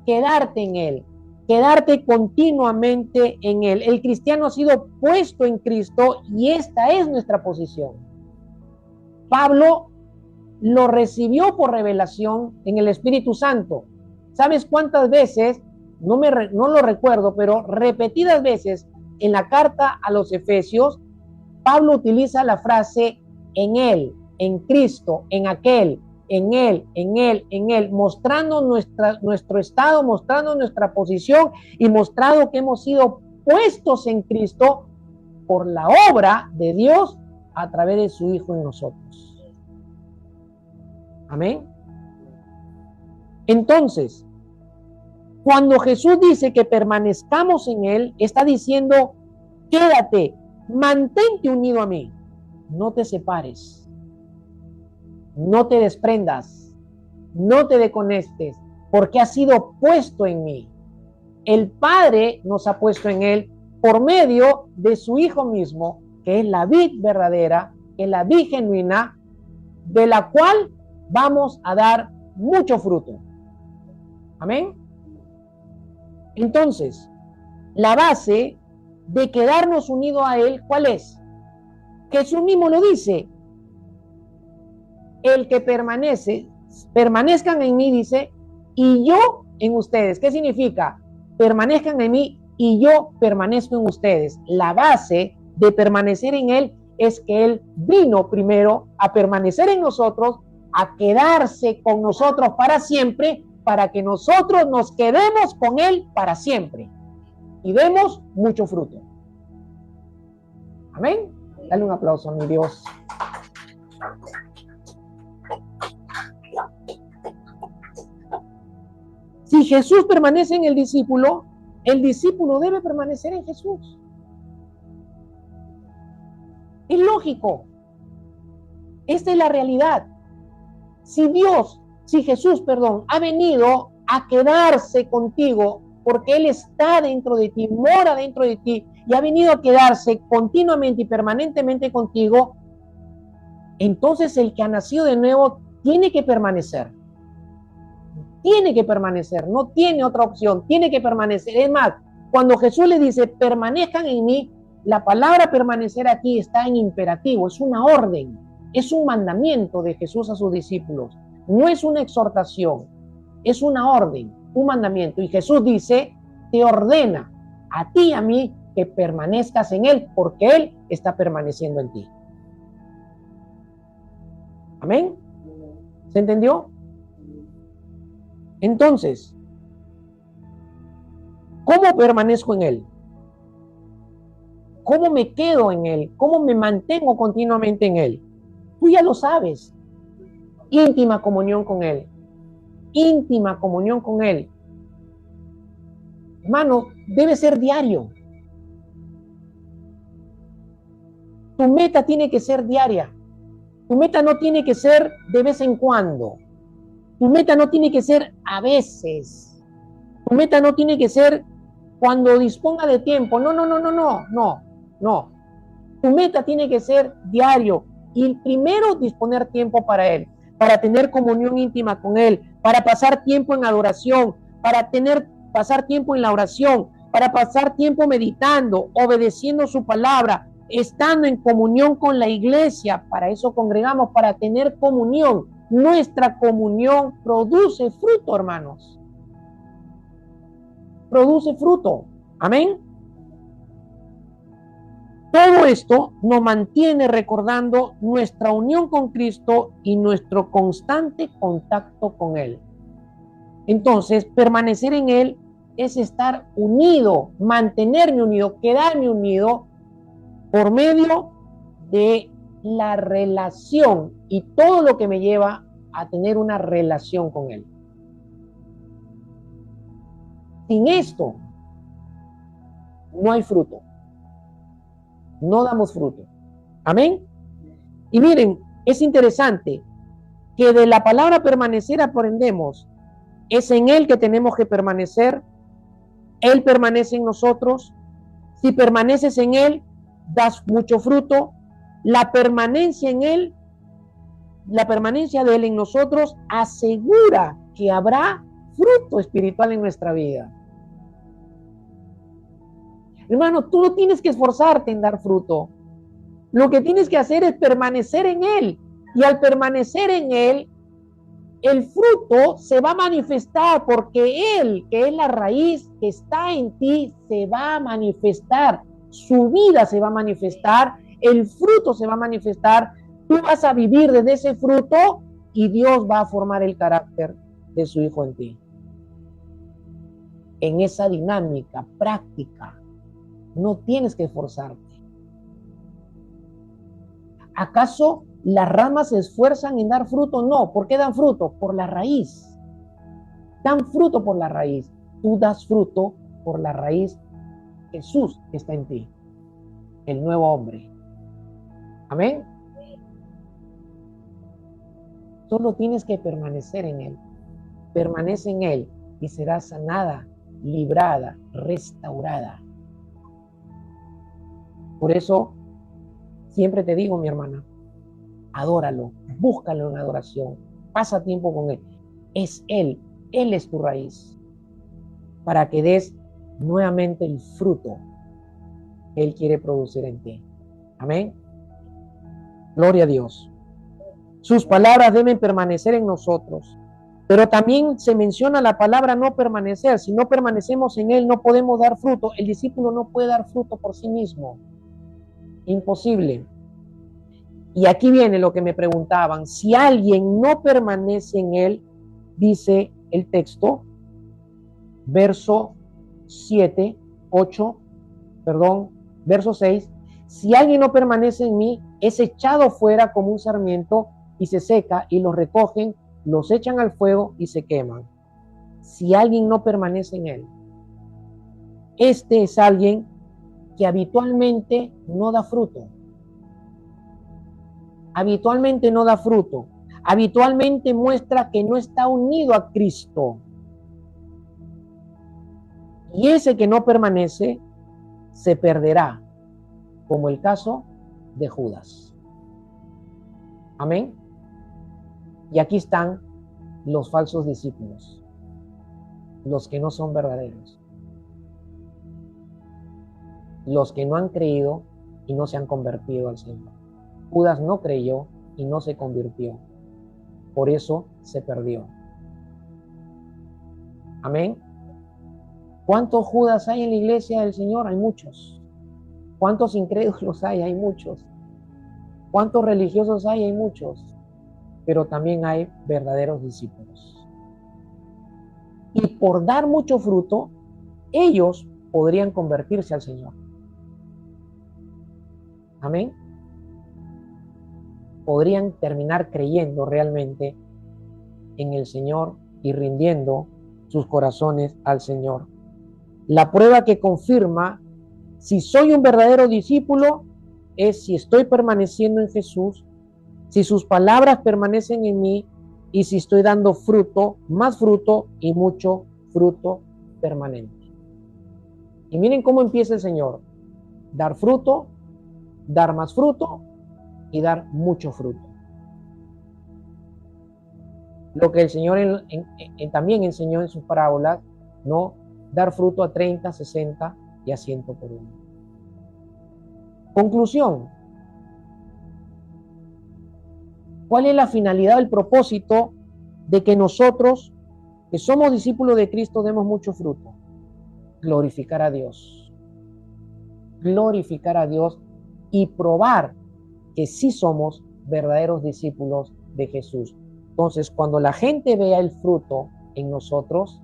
A: Quedarte en Él. Quedarte continuamente en Él. El cristiano ha sido puesto en Cristo y esta es nuestra posición. Pablo lo recibió por revelación en el Espíritu Santo. ¿Sabes cuántas veces? No lo recuerdo, pero repetidas veces en la carta a los Efesios, Pablo utiliza la frase en Él, en Cristo, en aquel, en Él, en Él, en Él, mostrando nuestro estado, mostrando nuestra posición y mostrando que hemos sido puestos en Cristo por la obra de Dios a través de su Hijo en nosotros. Amén. Entonces, cuando Jesús dice que permanezcamos en Él, está diciendo, quédate, mantente unido a mí, no te separes, no te desprendas, no te desconectes, porque has sido puesto en mí. El Padre nos ha puesto en Él por medio de su Hijo mismo, que es la vid verdadera, que es la vid genuina, de la cual vamos a dar mucho fruto. Amén. Entonces, la base de quedarnos unidos a Él, ¿cuál es? Jesús mismo lo dice. El que permanezcan en mí, dice, y yo en ustedes. ¿Qué significa? Permanezcan en mí y yo permanezco en ustedes. La base de permanecer en Él es que Él vino primero a permanecer en nosotros, a quedarse con nosotros para siempre, para que nosotros nos quedemos con Él para siempre y demos mucho fruto. Amén. Dale un aplauso a mi Dios. Si Jesús permanece en el discípulo debe permanecer en Jesús. Es lógico. Esta es la realidad. Si Jesús, ha venido a quedarse contigo porque Él está dentro de ti, mora dentro de ti y ha venido a quedarse continuamente y permanentemente contigo, entonces el que ha nacido de nuevo tiene que permanecer. Tiene que permanecer, no tiene otra opción, tiene que permanecer. Es más, cuando Jesús le dice, permanezcan en mí, la palabra permanecer aquí está en imperativo, es una orden, es un mandamiento de Jesús a sus discípulos. No es una exhortación, es una orden, un mandamiento. Y Jesús dice, te ordena a ti y a mí que permanezcas en Él, porque Él está permaneciendo en ti. ¿Amén? ¿Se entendió? Entonces, ¿cómo permanezco en Él? ¿Cómo me quedo en Él? ¿Cómo me mantengo continuamente en Él? Tú ya lo sabes. Íntima comunión con Él. Íntima comunión con Él. Hermano, debe ser diario. Tu meta tiene que ser diaria. Tu meta no tiene que ser de vez en cuando. Tu meta no tiene que ser a veces. Tu meta no tiene que ser cuando disponga de tiempo. No. Tu meta tiene que ser diario. Y primero disponer tiempo para Él, para tener comunión íntima con Él, para pasar tiempo en adoración, para pasar tiempo en la oración, para pasar tiempo meditando, obedeciendo su palabra, estando en comunión con la iglesia. Para eso congregamos, para tener comunión. Nuestra comunión produce fruto, hermanos. Produce fruto. Amén. Todo esto nos mantiene recordando nuestra unión con Cristo y nuestro constante contacto con Él. Entonces, permanecer en Él es estar unido, mantenerme unido, quedarme unido por medio de la relación y todo lo que me lleva a tener una relación con Él. Sin esto, no hay fruto. No damos fruto. Amén. Y miren, es interesante que de la palabra permanecer aprendemos, es en Él que tenemos que permanecer, Él permanece en nosotros, si permaneces en Él, das mucho fruto, la permanencia en Él, la permanencia de Él en nosotros asegura que habrá fruto espiritual en nuestra vida. Hermano, tú no tienes que esforzarte en dar fruto, lo que tienes que hacer es permanecer en Él, y al permanecer en Él, el fruto se va a manifestar porque Él, que es la raíz que está en ti, se va a manifestar. Su vida se va a manifestar, el fruto se va a manifestar. Tú vas a vivir desde ese fruto y Dios va a formar el carácter de su Hijo en ti. En esa dinámica práctica, no tienes que esforzarte. ¿Acaso las ramas se esfuerzan en dar fruto? No. ¿Por qué dan fruto? Por la raíz. Dan fruto por la raíz. Tú das fruto por la raíz. Jesús está en ti, el nuevo hombre. Amén. Solo tienes que permanecer en Él. Permanece en Él y serás sanada, librada, restaurada. Por eso, siempre te digo, mi hermana, adóralo, búscalo en adoración, pasa tiempo con Él. Es Él es tu raíz, para que des nuevamente el fruto que Él quiere producir en ti. Amén. Gloria a Dios. Sus palabras deben permanecer en nosotros, pero también se menciona la palabra no permanecer. Si no permanecemos en Él, no podemos dar fruto. El discípulo no puede dar fruto por sí mismo. Imposible. Y aquí viene lo que me preguntaban. Si alguien no permanece en Él, dice el texto, verso 7, 8, perdón, verso 6, si alguien no permanece en mí, es echado fuera como un sarmiento y se seca, y los recogen, los echan al fuego y se queman. Si alguien no permanece en Él, este es alguien que habitualmente no da fruto. Habitualmente no da fruto. Habitualmente muestra que no está unido a Cristo. Y ese que no permanece se perderá, como el caso de Judas. Amén. Y aquí están los falsos discípulos, los que no son verdaderos, los que no han creído y no se han convertido al Señor. Judas no creyó y no se convirtió. Por eso se perdió. Amén. ¿Cuántos Judas hay en la iglesia del Señor? Hay muchos. ¿Cuántos incrédulos hay? Hay muchos. ¿Cuántos religiosos hay? Hay muchos. Pero también hay verdaderos discípulos. Y por dar mucho fruto, ellos podrían convertirse al Señor. Amén. Podrían terminar creyendo realmente en el Señor y rindiendo sus corazones al Señor. La prueba que confirma si soy un verdadero discípulo es si estoy permaneciendo en Jesús, si sus palabras permanecen en mí y si estoy dando fruto, más fruto y mucho fruto permanente. Y miren cómo empieza el Señor. Dar fruto, dar más fruto y dar mucho fruto. Lo que el Señor también enseñó en sus parábolas, ¿no? Dar fruto a 30, 60 y a 100 por uno. Conclusión. ¿Cuál es la finalidad, el propósito de que nosotros, que somos discípulos de Cristo, demos mucho fruto? Glorificar a Dios. Glorificar a Dios y probar que sí somos verdaderos discípulos de Jesús. Entonces, cuando la gente vea el fruto en nosotros,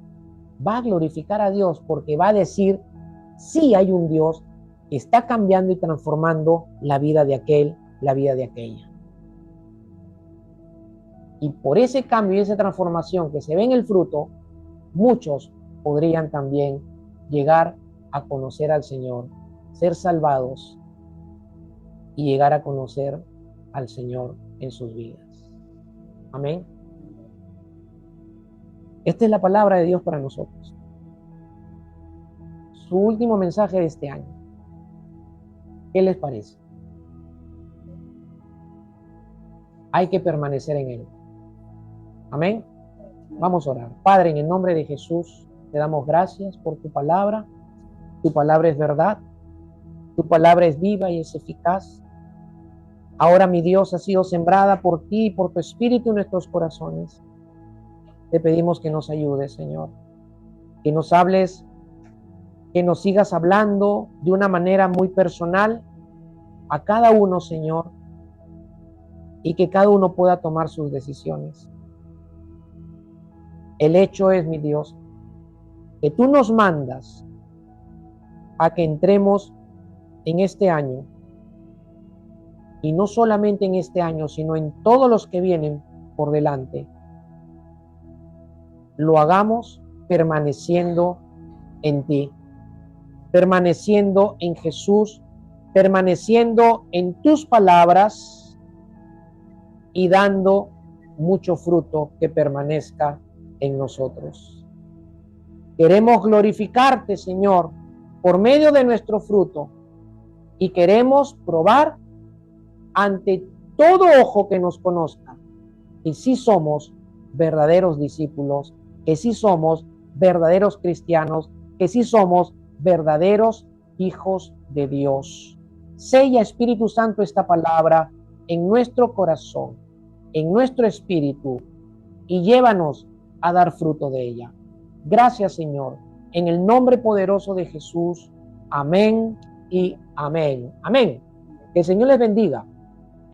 A: va a glorificar a Dios porque va a decir, sí hay un Dios que está cambiando y transformando la vida de aquel, la vida de aquella. Y por ese cambio y esa transformación que se ve en el fruto, muchos podrían también llegar a conocer al Señor, ser salvados y llegar a conocer al Señor en sus vidas. Amén. Esta es la palabra de Dios para nosotros. Su último mensaje de este año. ¿Qué les parece? Hay que permanecer en Él. Amén. Vamos a orar. Padre, en el nombre de Jesús, te damos gracias por tu palabra. Tu palabra es verdad. Tu palabra es viva y es eficaz. Ahora, mi Dios, ha sido sembrada por ti y por tu Espíritu en nuestros corazones. Te pedimos que nos ayudes, Señor. Que nos hables, que nos sigas hablando de una manera muy personal a cada uno, Señor, y que cada uno pueda tomar sus decisiones. El hecho es, mi Dios, que tú nos mandas a que entremos en este año, y no solamente en este año, sino en todos los que vienen por delante, lo hagamos permaneciendo en ti, permaneciendo en Jesús, permaneciendo en tus palabras y dando mucho fruto que permanezca en nosotros. Queremos glorificarte, Señor, por medio de nuestro fruto, y queremos probar ante todo ojo que nos conozca que sí somos verdaderos discípulos, que sí somos verdaderos cristianos, que sí somos verdaderos hijos de Dios. Sella, Espíritu Santo, esta palabra en nuestro corazón, en nuestro espíritu, y llévanos a dar fruto de ella. Gracias, Señor, en el nombre poderoso de Jesús. Amén y amén. Amén. Que el Señor les bendiga.